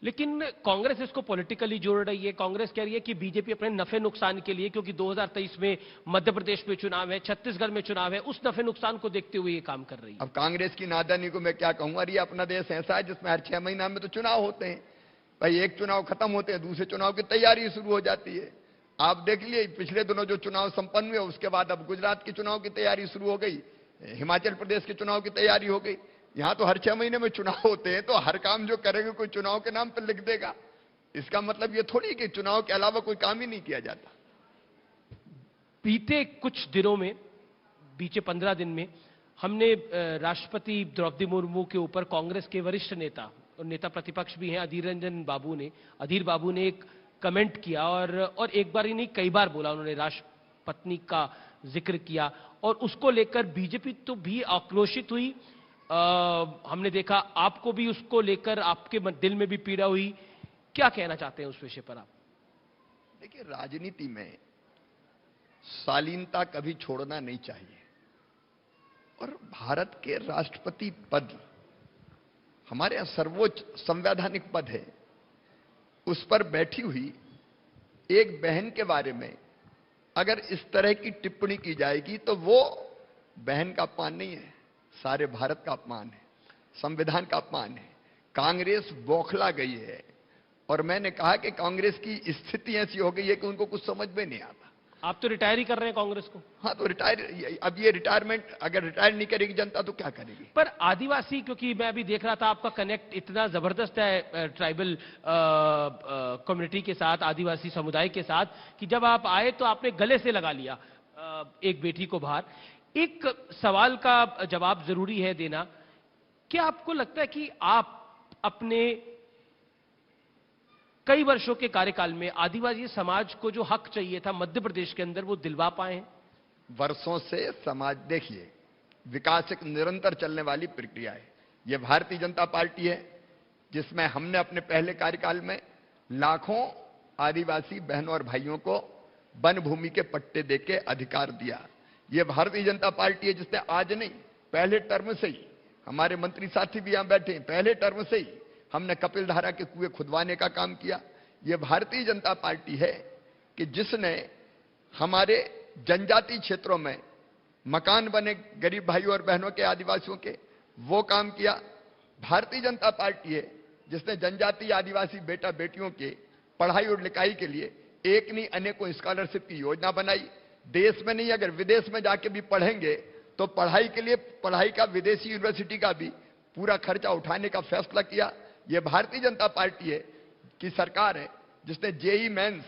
लेकिन कांग्रेस इसको पॉलिटिकली जोड़ रही है। कांग्रेस कह रही है कि बीजेपी अपने नफे नुकसान के लिए, क्योंकि 2023 में मध्य प्रदेश में चुनाव है, छत्तीसगढ़ में चुनाव है, उस नफे नुकसान को देखते हुए ये काम कर रही है। अब कांग्रेस की नादानी को मैं क्या कहूंगा, ये अपना देश ऐसा है जिसमें हर 6 महीना में तो चुनाव होते हैं। भाई एक चुनाव खत्म होते हैं, दूसरे चुनाव की तैयारी शुरू हो जाती है। आप देख लिए पिछले दिनों जो चुनाव संपन्न हुए, उसके बाद अब गुजरात के चुनाव की तैयारी शुरू हो गई, हिमाचल प्रदेश के चुनाव की तैयारी हो गई। यहां तो हर 6 महीने में चुनाव होते हैं, तो हर काम जो करेंगे कोई चुनाव के नाम पर लिख देगा। इसका मतलब ये थोड़ी कि चुनाव के अलावा कोई काम ही नहीं किया जाता। बीते कुछ दिनों में, बीते 15 दिन में हमने राष्ट्रपति द्रौपदी मुर्मू के ऊपर कांग्रेस के वरिष्ठ नेता और नेता प्रतिपक्ष भी हैं अधीर बाबू ने एक कमेंट किया और एक बार ही नहीं कई बार बोला उन्होंने, राष्ट्रपत्नी का जिक्र किया और उसको लेकर बीजेपी तो भी आक्रोशित हुई। हमने देखा आपको भी उसको लेकर आपके दिल में भी पीड़ा हुई। क्या कहना चाहते हैं उस विषय पर आप? देखिए, राजनीति में शालीनता कभी छोड़ना नहीं चाहिए और भारत के राष्ट्रपति पद हमारे यहां सर्वोच्च संवैधानिक पद है। उस पर बैठी हुई एक बहन के बारे में अगर इस तरह की टिप्पणी की जाएगी तो वो बहन का अपमान नहीं है, सारे भारत का अपमान है, संविधान का अपमान है। कांग्रेस बौखला गई है और मैंने कहा कि कांग्रेस की स्थिति ऐसी हो गई है कि उनको कुछ समझ में नहीं आता। आप तो रिटायर ही कर रहे हैं कांग्रेस को। हाँ, तो अब ये रिटायरमेंट अगर रिटायर नहीं करेगी जनता तो क्या करेगी? पर आदिवासी, क्योंकि मैं अभी देख रहा था आपका कनेक्ट इतना जबरदस्त है ट्राइबल कम्युनिटी के साथ, आदिवासी समुदाय के साथ, कि जब आप आए तो आपने गले से लगा लिया एक बेटी को बाहर। एक सवाल का जवाब जरूरी है देना। क्या आपको लगता है कि आप अपने कई वर्षों के कार्यकाल में आदिवासी समाज को जो हक चाहिए था मध्य प्रदेश के अंदर वो दिलवा पाए हैं? वर्षों से समाज, देखिए, विकास एक निरंतर चलने वाली प्रक्रिया है। यह भारतीय जनता पार्टी है जिसमें हमने अपने पहले कार्यकाल में लाखों आदिवासी बहनों और भाइयों को वन भूमि के पट्टे देके अधिकार दिया। यह भारतीय जनता पार्टी है जिसने आज नहीं, पहले टर्म से ही, हमारे मंत्री साथी भी यहां बैठे हैं, पहले टर्म से ही हमने कपिल धारा के कुएं खुदवाने का काम किया। यह भारतीय जनता पार्टी है कि जिसने हमारे जनजातीय क्षेत्रों में मकान बने गरीब भाइयों और बहनों के, आदिवासियों के, वो काम किया। भारतीय जनता पार्टी है जिसने जनजातीय आदिवासी बेटा बेटियों के पढ़ाई और लिखाई के लिए एक नहीं अनेकों स्कॉलरशिप की योजना बनाई। देश में नहीं, अगर विदेश में जाके भी पढ़ेंगे तो पढ़ाई के लिए पढ़ाई का विदेशी यूनिवर्सिटी का भी पूरा खर्चा उठाने का फैसला किया। यह भारतीय जनता पार्टी है की सरकार है जिसने जेई मेंस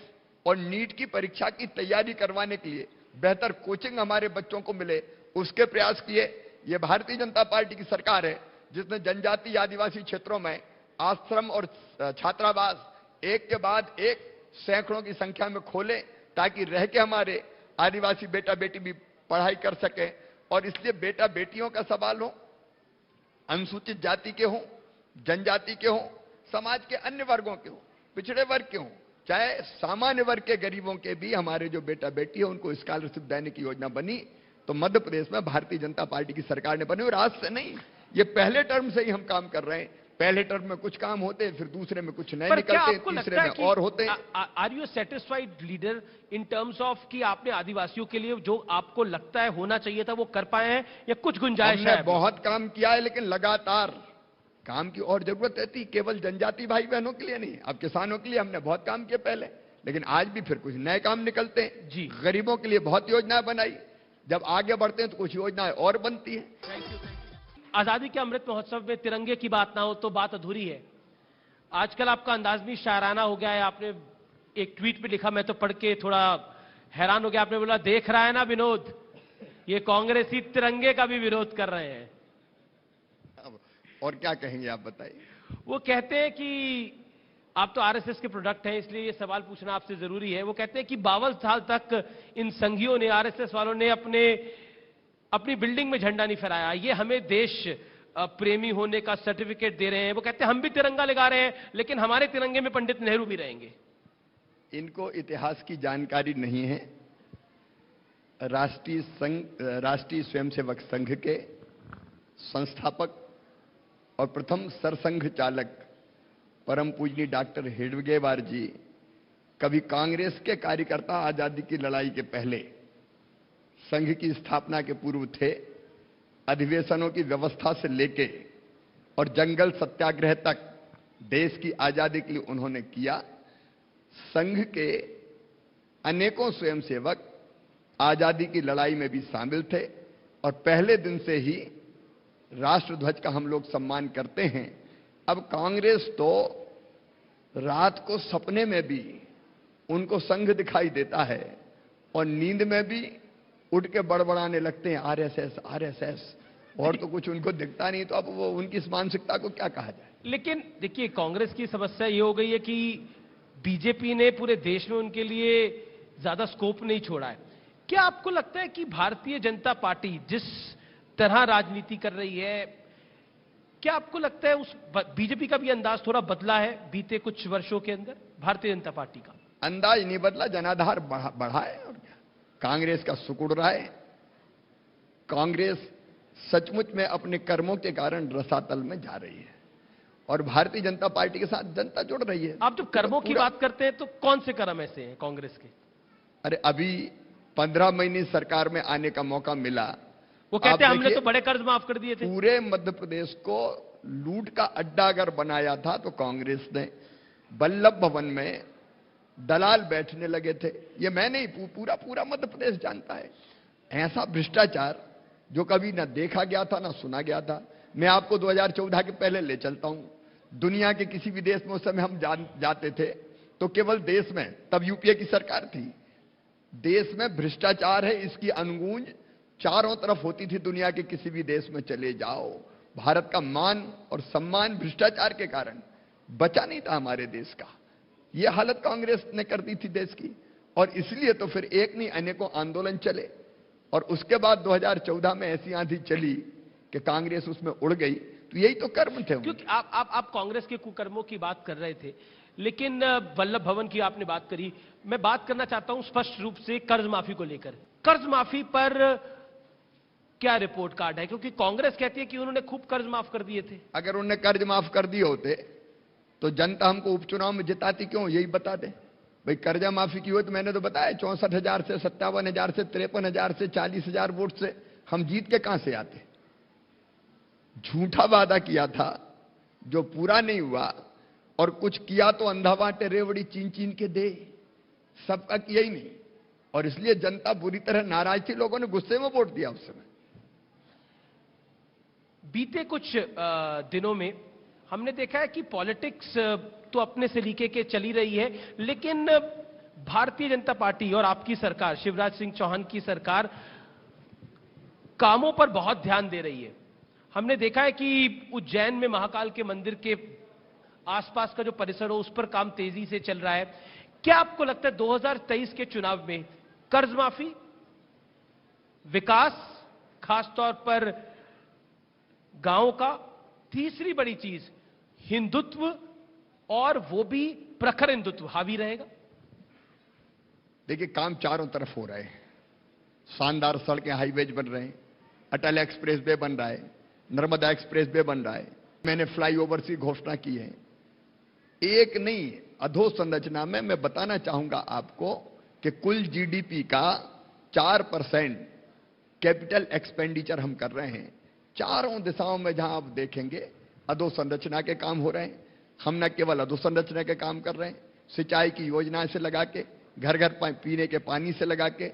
और नीट की परीक्षा की तैयारी करवाने के लिए बेहतर कोचिंग हमारे बच्चों को मिले उसके प्रयास किए। यह भारतीय जनता पार्टी की सरकार है जिसने जनजातीय आदिवासी क्षेत्रों में आश्रम और छात्रावास एक के बाद एक सैकड़ों की संख्या में खोले ताकि रह के हमारे आदिवासी बेटा बेटी भी पढ़ाई कर सके। और इसलिए बेटा बेटियों का सवाल हो, अनुसूचित जाति के हों, जनजाति के हों, समाज के अन्य वर्गों के हों, पिछड़े वर्ग के हों, चाहे सामान्य वर्ग के गरीबों के भी हमारे जो बेटा बेटी है उनको स्कॉलरशिप देने की योजना बनी। तो मध्य प्रदेश में भारतीय जनता पार्टी की सरकार ने बनी। और आज से नहीं, ये पहले टर्म से ही हम काम कर रहे हैं। पहले टर्म में कुछ काम होते हैं, फिर दूसरे में कुछ नए निकलते हैं, तीसरे में और होते हैं। Are you satisfied leader in terms of कि आपने आदिवासियों के लिए जो आपको लगता है होना चाहिए था वो कर पाए हैं, या कुछ गुंजाइश है? हमने बहुत काम किया है, लेकिन लगातार काम की और जरूरत रहती। केवल जनजाति भाई बहनों के लिए नहीं, अब किसानों के लिए हमने बहुत काम किए पहले, लेकिन आज भी फिर कुछ नए काम निकलते हैं जी। गरीबों के लिए बहुत योजनाएं बनाई, जब आगे बढ़ते हैं तो कुछ योजनाएं और बनती है। आजादी के अमृत महोत्सव में तिरंगे की बात ना हो तो बात अधूरी है। आजकल आपका अंदाज भी शायराना हो गया है। आपने एक ट्वीट पे लिखा, मैं तो पढ़ के थोड़ा हैरान हो गया। आपने बोला, देख रहा है ना विनोद, ये कांग्रेसी तिरंगे का भी विरोध कर रहे हैं। और क्या कहेंगे आप बताइए? वो कहते हैं कि आप तो आरएसएस के प्रोडक्ट हैं, इसलिए ये सवाल पूछना आपसे जरूरी है। वो कहते हैं कि 52 साल तक इन संघियों ने, आरएसएस वालों ने अपनी बिल्डिंग में झंडा नहीं फहराया, ये हमें देश प्रेमी होने का सर्टिफिकेट दे रहे हैं। वो कहते हैं हम भी तिरंगा लगा रहे हैं, लेकिन हमारे तिरंगे में पंडित नेहरू भी रहेंगे। इनको इतिहास की जानकारी नहीं है। राष्ट्रीय स्वयंसेवक संघ के संस्थापक और प्रथम सरसंघ चालक परम पूजनीय डॉक्टर हेडगेवार जी कभी कांग्रेस के कार्यकर्ता आजादी की लड़ाई के पहले, संघ की स्थापना के पूर्व थे। अधिवेशनों की व्यवस्था से लेके और जंगल सत्याग्रह तक देश की आजादी के लिए उन्होंने किया। संघ के अनेकों स्वयंसेवक आजादी की लड़ाई में भी शामिल थे और पहले दिन से ही राष्ट्रध्वज का हम लोग सम्मान करते हैं। अब कांग्रेस तो रात को सपने में भी उनको संघ दिखाई देता है और नींद में भी उठ के बड़बड़ाने लगते हैं आरएसएस आरएसएस, और तो कुछ उनको दिखता नहीं। तो अब वो उनकी इस मानसिकता को क्या कहा जाए? लेकिन देखिए, कांग्रेस की समस्या ये हो गई है कि बीजेपी ने पूरे देश में उनके लिए ज्यादा स्कोप नहीं छोड़ा है। क्या आपको लगता है कि भारतीय जनता पार्टी जिस तरह राजनीति कर रही है, क्या आपको लगता है उस बीजेपी का भी अंदाज थोड़ा बदला है बीते कुछ वर्षों के अंदर? भारतीय जनता पार्टी का अंदाज नहीं बदला, जनाधार बढ़ा है। और क्या, कांग्रेस का सुख उड़ रहा है। कांग्रेस सचमुच में अपने कर्मों के कारण रसातल में जा रही है और भारतीय जनता पार्टी के साथ जनता जुड़ रही है। आप जब कर्मों की बात करते हैं तो कौन से कर्म ऐसे हैं कांग्रेस के? अरे अभी 15 महीने सरकार में आने का मौका मिला। वो कहते हैं हमने तो बड़े कर्ज माफ कर दिए थे। पूरे मध्य प्रदेश को लूट का अड्डा अगर बनाया था तो कांग्रेस ने। वल्लभ भवन में दलाल बैठने लगे थे, ये मैं नहीं, पूरा मध्य प्रदेश जानता है। ऐसा भ्रष्टाचार जो कभी ना देखा गया था ना सुना गया था। मैं आपको 2014 के पहले ले चलता हूं। दुनिया के किसी भी देश में उस समय हम जाते थे तो केवल देश में, तब यूपीए की सरकार थी, देश में भ्रष्टाचार है इसकी अनुगूंज चारों तरफ होती थी। दुनिया के किसी भी देश में चले जाओ, भारत का मान और सम्मान भ्रष्टाचार के कारण बचा नहीं था हमारे देश का। यह हालत कांग्रेस ने कर दी थी देश की, और इसलिए तो फिर एक नहीं अनेकों आंदोलन चले और उसके बाद 2014 में ऐसी आंधी चली कि कांग्रेस उसमें उड़ गई। तो यही तो कर्म थे। क्योंकि आप कांग्रेस के कुकर्मों की बात कर रहे थे, लेकिन वल्लभ भवन की आपने बात करी। मैं बात करना चाहता हूं स्पष्ट रूप से कर्ज माफी को लेकर। कर्ज माफी पर क्या रिपोर्ट कार्ड है? क्योंकि कांग्रेस कहती है कि उन्होंने खूब कर्ज माफ कर दिए थे। अगर उन्होंने कर्ज माफ कर दिए होते तो जनता हमको उपचुनाव में जिताती क्यों, यही बता दे। भाई कर्जा माफी की हो तो मैंने तो बताया 64,000 से 57,000 से 53,000 से 40,000 वोट से हम जीत के कहां से आते। झूठा वादा किया था जो पूरा नहीं हुआ, और कुछ किया तो अंधा बांटे रेवड़ी चीन चीन के दे, सबका किया ही नहीं। और इसलिए जनता बुरी तरह नाराज थी, लोगों ने गुस्से में वोट दिया उस समय। बीते कुछ दिनों में हमने देखा है कि पॉलिटिक्स तो अपने सलीके के चली रही है, लेकिन भारतीय जनता पार्टी और आपकी सरकार, शिवराज सिंह चौहान की सरकार, कामों पर बहुत ध्यान दे रही है। हमने देखा है कि उज्जैन में महाकाल के मंदिर के आसपास का जो परिसर हो, उस पर काम तेजी से चल रहा है। क्या आपको लगता है 2023 के चुनाव में कर्ज माफी, विकास, खासतौर पर गांवों का, तीसरी बड़ी चीज हिंदुत्व, और वो भी प्रखर हिंदुत्व हावी रहेगा? देखिए, काम चारों तरफ हो रहे हैं। शानदार सड़कें, हाईवेज बन रहे हैं, अटल एक्सप्रेस वे बन रहा है, नर्मदा एक्सप्रेस वे बन रहा है, मैंने फ्लाईओवर की घोषणा की है। एक नहीं, अधोसंरचना में मैं बताना चाहूंगा आपको कि कुल जीडीपी का 4% कैपिटल एक्सपेंडिचर हम कर रहे हैं। चारों दिशाओं में जहां आप देखेंगे अधोसंरचना के काम हो रहे हैं। हम न केवल अधोसंरचना के काम कर रहे हैं, सिंचाई की योजना से लगा के, घर घर पीने के पानी से लगा के,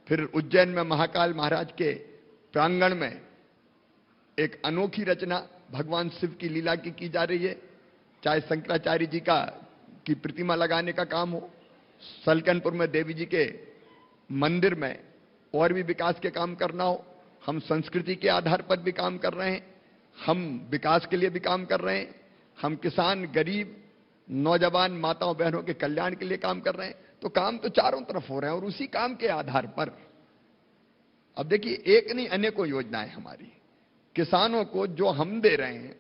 फिर उज्जैन में महाकाल महाराज के प्रांगण में एक अनोखी रचना भगवान शिव की लीला की जा रही है। चाहे शंकराचार्य जी की प्रतिमा लगाने का काम हो, सलकनपुर में देवी जी के मंदिर में और भी विकास के काम करना हो, हम संस्कृति के आधार पर भी काम कर रहे हैं, हम विकास के लिए भी काम कर रहे हैं, हम किसान, गरीब, नौजवान, माताओं बहनों के कल्याण के लिए काम कर रहे हैं। तो काम तो चारों तरफ हो रहे हैं, और उसी काम के आधार पर अब देखिए, एक नहीं अनेकों योजनाएं हमारी किसानों को जो हम दे रहे हैं।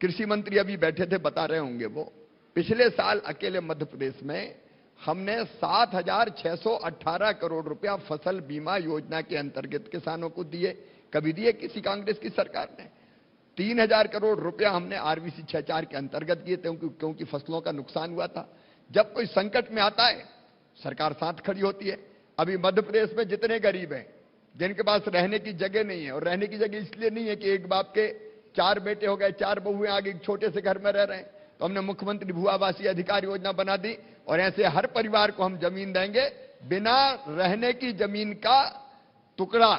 कृषि मंत्री अभी बैठे थे, बता रहे होंगे वो, पिछले साल अकेले मध्य प्रदेश में हमने 7,618 करोड़ रुपया फसल बीमा योजना के अंतर्गत किसानों को दिए। कभी दिए किसी कांग्रेस की सरकार ने? 3,000 करोड़ रुपया हमने आरबीसी 64 के अंतर्गत दिए थे, क्योंकि फसलों का नुकसान हुआ था। जब कोई संकट में आता है, सरकार साथ खड़ी होती है। अभी मध्य प्रदेश में जितने गरीब हैं, जिनके पास रहने की जगह नहीं है, और रहने की जगह इसलिए नहीं है कि एक बाप के 4 बेटे हो गए, 4 बहुएं आगे एक छोटे से घर में रह रहे हैं, तो हमने मुख्यमंत्री भू आवासीय अधिकार योजना बना दी, और ऐसे हर परिवार को हम जमीन देंगे। बिना रहने की जमीन का टुकड़ा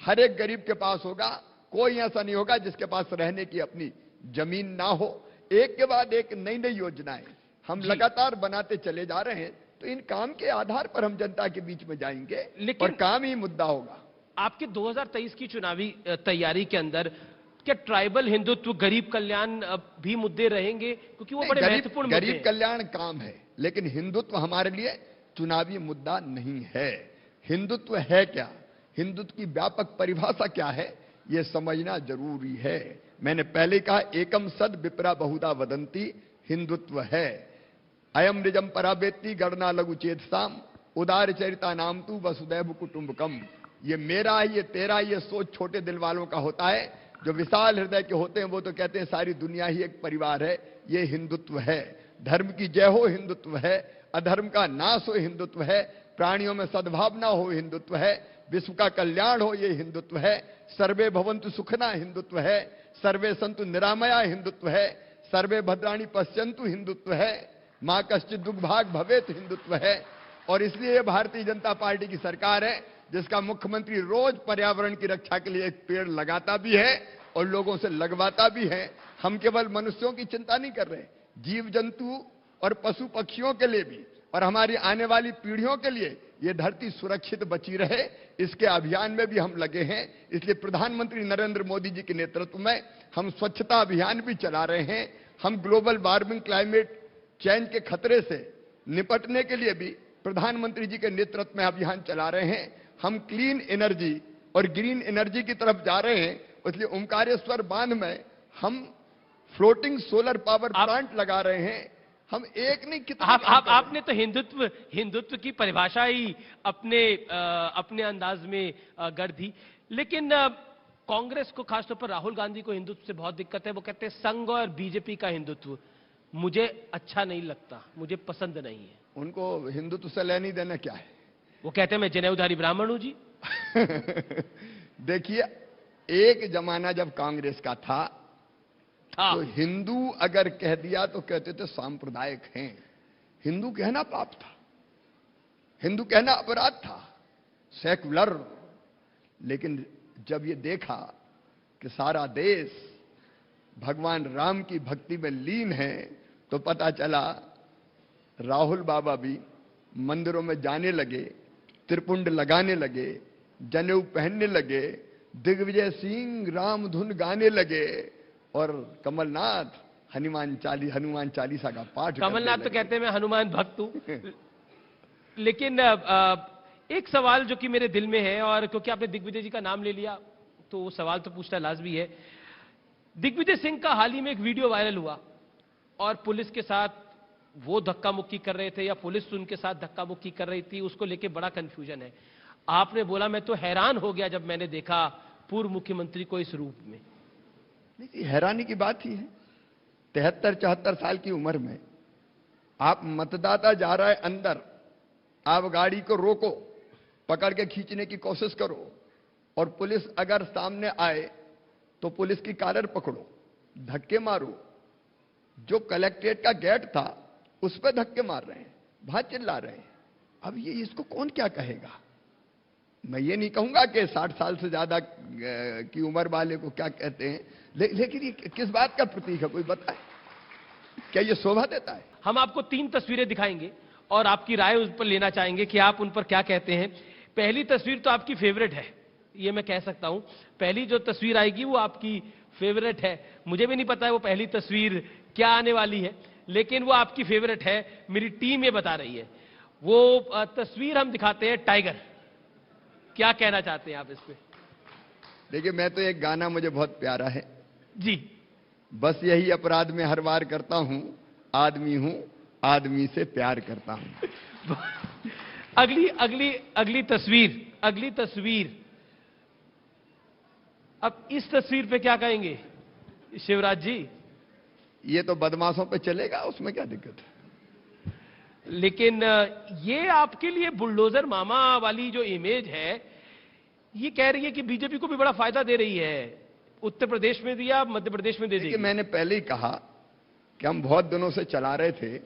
हर एक गरीब के पास होगा। कोई ऐसा नहीं होगा जिसके पास रहने की अपनी जमीन ना हो। एक के बाद एक नई नई योजनाएं हम लगातार बनाते चले जा रहे हैं। तो इन काम के आधार पर हम जनता के बीच में जाएंगे, और काम ही मुद्दा होगा। आपके 2023 की चुनावी तैयारी के अंदर क्या ट्राइबल हिंदुत्व, गरीब कल्याण भी मुद्दे रहेंगे? क्योंकि वो बड़े महत्वपूर्ण मुद्दे हैं। गरीब कल्याण काम है, लेकिन हिंदुत्व हमारे लिए चुनावी मुद्दा नहीं है। हिंदुत्व है क्या, हिंदुत्व की व्यापक परिभाषा क्या है, यह समझना जरूरी है। मैंने पहले कहा, एकम सद विप्रा बहुधा वदंती, हिंदुत्व है। अयम निजम परावेत्ति गणना लघु चेतसाम, उदार चरिता नाम तू वसुदैव कुटुंबकम। ये मेरा, ये तेरा, ये सोच छोटे दिल वालों का होता है। जो विशाल हृदय के होते हैं वो तो कहते हैं सारी दुनिया ही एक परिवार है। ये हिंदुत्व है। धर्म की जय हो, हिंदुत्व है। अधर्म का नाश हो, हिंदुत्व है। प्राणियों में सद्भावना हो, हिंदुत्व है। विश्व का कल्याण हो, ये हिंदुत्व है। सर्वे भवन्तु सुखना, हिंदुत्व है। सर्वे सन्तु निरामया, हिंदुत्व है। सर्वे भद्राणि पश्यन्तु, हिंदुत्व है। मां कश्चित् दुर्भाग् भवेत्, हिंदुत्व है। और इसलिए भारतीय जनता पार्टी की सरकार है जिसका मुख्यमंत्री रोज पर्यावरण की रक्षा के लिए एक पेड़ लगाता भी है और लोगों से लगवाता भी है। हम केवल मनुष्यों की चिंता नहीं कर रहे, जीव जंतु और पशु पक्षियों के लिए भी, और हमारी आने वाली पीढ़ियों के लिए ये धरती सुरक्षित बची रहे, इसके अभियान में भी हम लगे हैं। इसलिए प्रधानमंत्री नरेंद्र मोदी जी के नेतृत्व में हम स्वच्छता अभियान भी चला रहे हैं। हम ग्लोबल वार्मिंग, क्लाइमेट चेंज के खतरे से निपटने के लिए भी प्रधानमंत्री जी के नेतृत्व में अभियान चला रहे हैं। हम क्लीन एनर्जी और ग्रीन एनर्जी की तरफ जा रहे हैं। इसलिए ओंकारेश्वर बांध में हम फ्लोटिंग सोलर पावर प्लांट लगा रहे हैं। हम एक नहीं, कितने आपने तो हिंदुत्व की परिभाषा ही अपने अंदाज में गढ़ दी। लेकिन कांग्रेस को, खासतौर पर राहुल गांधी को हिंदुत्व से बहुत दिक्कत है। वो कहते हैं संघ और बीजेपी का हिंदुत्व। मुझे अच्छा नहीं लगता, मुझे पसंद नहीं है। उनको हिंदुत्व से लेनी देना क्या है? वो कहते हैं मैं जनेऊधारी ब्राह्मण हूं जी। देखिए, एक जमाना जब कांग्रेस का था तो हिंदू अगर कह दिया तो कहते थे सांप्रदायिक हैं। हिंदू कहना पाप था, हिंदू कहना अपराध था, सेकुलर। लेकिन जब ये देखा कि सारा देश भगवान राम की भक्ति में लीन है, तो पता चला राहुल बाबा भी मंदिरों में जाने लगे, त्रिपुंड लगाने लगे, जनेऊ पहनने लगे, दिग्विजय सिंह राम धुन गाने लगे और कमलनाथ हनुमान चालीसा का पाठ। कमलनाथ तो कहते हैं मैं हनुमान भक्त हूं। लेकिन एक सवाल जो कि मेरे दिल में है, और क्योंकि आपने दिग्विजय जी का नाम ले लिया तो वो सवाल तो पूछना लाजमी है। दिग्विजय सिंह का हाल ही में एक वीडियो वायरल हुआ और पुलिस के साथ वो धक्का मुक्की कर रहे थे या पुलिस उनके साथ धक्का मुक्की कर रही थी, उसको लेके बड़ा कंफ्यूजन है। आपने बोला मैं तो हैरान हो गया जब मैंने देखा पूर्व मुख्यमंत्री को इस रूप में। नहीं, हैरानी की बात ही है। 73-74 साल की उम्र में आप मतदाता जा रहा है अंदर, आप गाड़ी को रोको, पकड़ के खींचने की कोशिश करो, और पुलिस अगर सामने आए तो पुलिस की कॉलर पकड़ो, धक्के मारो। जो कलेक्ट्रेट का गेट था उस पर धक्के मार रहे हैं, बाहर चिल्ला रहे हैं। अब ये इसको कौन क्या कहेगा? मैं ये नहीं कहूंगा कि 60 साल से ज्यादा की उम्र वाले को क्या कहते हैं, लेकिन ये किस बात का प्रतीक है, कोई बताए? क्या ये शोभा देता है? हम आपको 3 तस्वीरें दिखाएंगे और आपकी राय उस पर लेना चाहेंगे कि आप उन पर क्या कहते हैं। पहली तस्वीर तो आपकी फेवरेट है, ये मैं कह सकता हूं। पहली जो तस्वीर आएगी वो आपकी फेवरेट है। मुझे भी नहीं पता है वो पहली तस्वीर क्या आने वाली है, लेकिन वो आपकी फेवरेट है, मेरी टीम ये बता रही है। वो तस्वीर हम दिखाते हैं टाइगर। क्या कहना चाहते हैं आप इस पे? देखिए, मैं तो एक गाना मुझे बहुत प्यारा है जी, बस यही अपराध में हर बार करता हूं, आदमी हूं, आदमी से प्यार करता हूं। अगली तस्वीर। अब इस तस्वीर पे क्या कहेंगे शिवराज जी? ये तो बदमाशों पे चलेगा, उसमें क्या दिक्कत है? लेकिन ये आपके लिए बुलडोजर मामा वाली जो इमेज है, ये कह रही है कि बीजेपी को भी बड़ा फायदा दे रही है। उत्तर प्रदेश में दिया, मध्य प्रदेश में दे देगी। मैंने पहले ही कहा कि हम बहुत दिनों से चला रहे थे,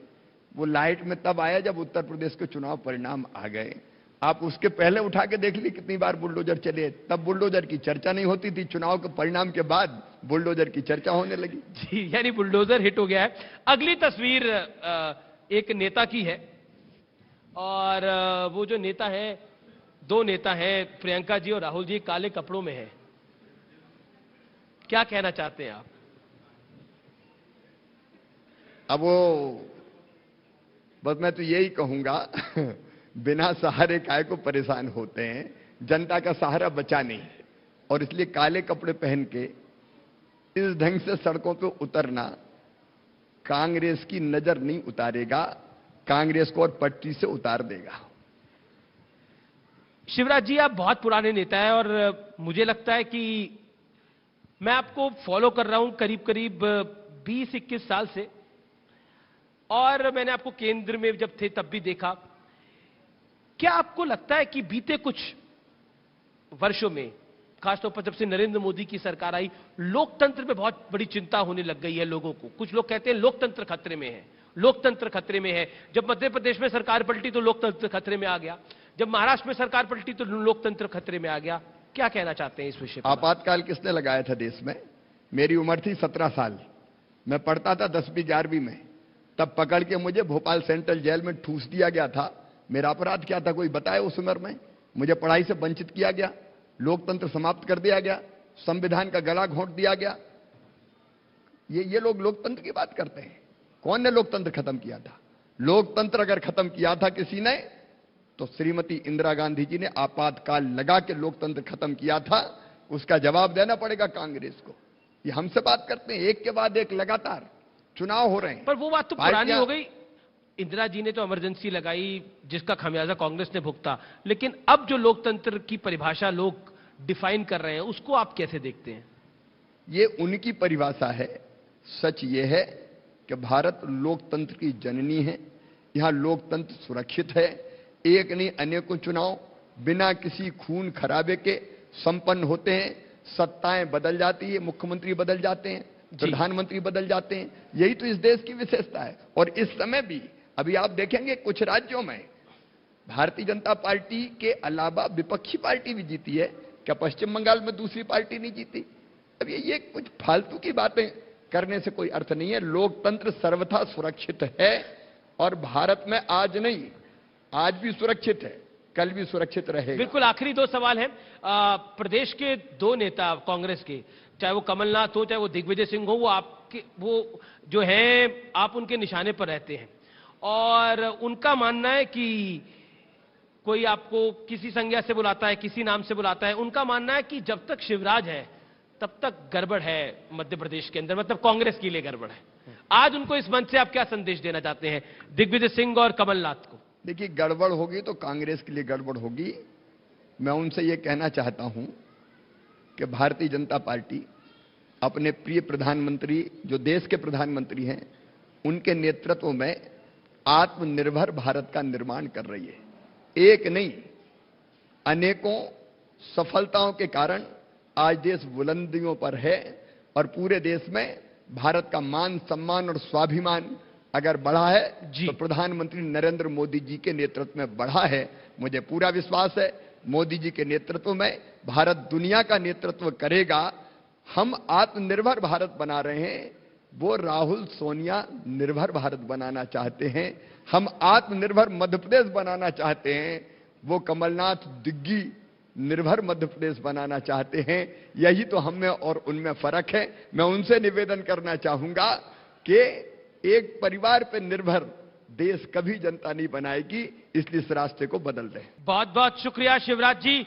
वो लाइट में तब आया जब उत्तर प्रदेश के चुनाव परिणाम आ गए। आप उसके पहले उठा के देख ली कितनी बार बुलडोजर चले, तब बुलडोजर की चर्चा नहीं होती थी। चुनाव के परिणाम के बाद बुलडोजर की चर्चा होने लगी। जी, यानी बुलडोजर हिट हो गया है। अगली तस्वीर एक नेता की है, और वो जो नेता है, 2 नेता हैं, प्रियंका जी और राहुल जी, काले कपड़ों में है। क्या कहना चाहते हैं आप? अब वो बस मैं तो यही कहूंगा बिना सहारे काय को परेशान होते हैं, जनता का सहारा बचा नहीं है, और इसलिए काले कपड़े पहन के इस ढंग से सड़कों पे उतरना कांग्रेस की नजर नहीं उतारेगा, कांग्रेस को और पट्टी से उतार देगा। शिवराज जी, आप बहुत पुराने नेता हैं और मुझे लगता है कि मैं आपको फॉलो कर रहा हूं करीब 20-21 साल से, और मैंने आपको केंद्र में जब थे तब भी देखा। क्या आपको लगता है कि बीते कुछ वर्षों में, खासतौर पर जब से नरेंद्र मोदी की सरकार आई, लोकतंत्र पे बहुत बड़ी चिंता होने लग गई है लोगों को? कुछ लोग कहते हैं लोकतंत्र खतरे में है, लोकतंत्र खतरे में है। जब मध्य प्रदेश में सरकार पलटी तो लोकतंत्र खतरे में आ गया, जब महाराष्ट्र में सरकार पलटी तो लोकतंत्र खतरे में आ गया। क्या कहना चाहते हैं इस विषय पर? आपातकाल किसने लगाया था देश में? मेरी उम्र थी 17 साल, मैं पढ़ता था 10वीं 11वीं में, तब पकड़ के मुझे भोपाल सेंट्रल जेल में ठूस दिया गया था। मेरा अपराध क्या था, कोई बताए? उस उम्र में मुझे पढ़ाई से वंचित किया गया, लोकतंत्र समाप्त कर दिया गया, संविधान का गला घोंट दिया गया। ये लोग लोकतंत्र की बात करते हैं। कौन ने लोकतंत्र खत्म किया था? लोकतंत्र अगर खत्म किया था किसी ने, तो श्रीमती इंदिरा गांधी जी ने आपातकाल लगा के लोकतंत्र खत्म किया था। उसका जवाब देना पड़ेगा कांग्रेस को। ये हमसे बात करते हैं, एक के बाद एक लगातार चुनाव हो रहे हैं। पर वो बात तो पुरानी हो गई। इंदिरा जी ने तो इमरजेंसी लगाई, जिसका खामियाजा कांग्रेस ने भुगता। लेकिन अब जो लोकतंत्र की परिभाषा लोग डिफाइन कर रहे हैं, उसको आप कैसे देखते हैं? ये उनकी परिभाषा है। सच ये है कि भारत लोकतंत्र की जननी है, यहां लोकतंत्र सुरक्षित है। एक नहीं अनेकों चुनाव बिना किसी खून खराबे के संपन्न होते हैं। सत्ताएं बदल जाती है, मुख्यमंत्री बदल जाते हैं, प्रधानमंत्री बदल जाते हैं। यही तो इस देश की विशेषता है। और इस समय भी अभी आप देखेंगे कुछ राज्यों में भारतीय जनता पार्टी के अलावा विपक्षी पार्टी भी जीती है। क्या पश्चिम बंगाल में दूसरी पार्टी नहीं जीती? अब ये कुछ फालतू की बातें करने से कोई अर्थ नहीं है। लोकतंत्र सर्वथा सुरक्षित है और भारत में आज नहीं, आज भी सुरक्षित है, कल भी सुरक्षित रहेगा। बिल्कुल। आखिरी दो सवाल हैं। प्रदेश के दो नेता कांग्रेस के, चाहे वो कमलनाथ हो चाहे वो दिग्विजय सिंह हो, वो जो हैं आप उनके निशाने पर रहते हैं और उनका मानना है कि कोई आपको किसी संज्ञा से बुलाता है, किसी नाम से बुलाता है, उनका मानना है कि जब तक शिवराज है तब तक गड़बड़ है मध्य प्रदेश के अंदर, मतलब कांग्रेस के लिए गड़बड़ है। आज उनको इस मंच से आप क्या संदेश देना चाहते हैं, दिग्विजय सिंह और कमलनाथ को? देखिए, गड़बड़ होगी तो कांग्रेस के लिए गड़बड़ होगी। मैं उनसे यह कहना चाहता हूं कि भारतीय जनता पार्टी अपने प्रिय प्रधानमंत्री, जो देश के प्रधानमंत्री हैं, उनके नेतृत्व में आत्मनिर्भर भारत का निर्माण कर रही है। एक नहीं, अनेकों सफलताओं के कारण आज देश बुलंदियों पर है और पूरे देश में भारत का मान सम्मान और स्वाभिमान अगर बढ़ा है तो प्रधानमंत्री नरेंद्र मोदी जी के नेतृत्व में बढ़ा है। मुझे पूरा विश्वास है मोदी जी के नेतृत्व में भारत दुनिया का नेतृत्व करेगा। हम आत्मनिर्भर भारत बना रहे हैं, वो राहुल सोनिया निर्भर भारत बनाना चाहते हैं। हम आत्मनिर्भर मध्य प्रदेश बनाना चाहते हैं, वो कमलनाथ दिग्गी निर्भर मध्य प्रदेश बनाना चाहते हैं। यही तो हम में और उनमें फर्क है। मैं उनसे निवेदन करना चाहूंगा कि एक परिवार पर निर्भर देश कभी जनता नहीं बनाएगी, इसलिए इस रास्ते को बदल दें। बहुत बहुत शुक्रिया शिवराज जी।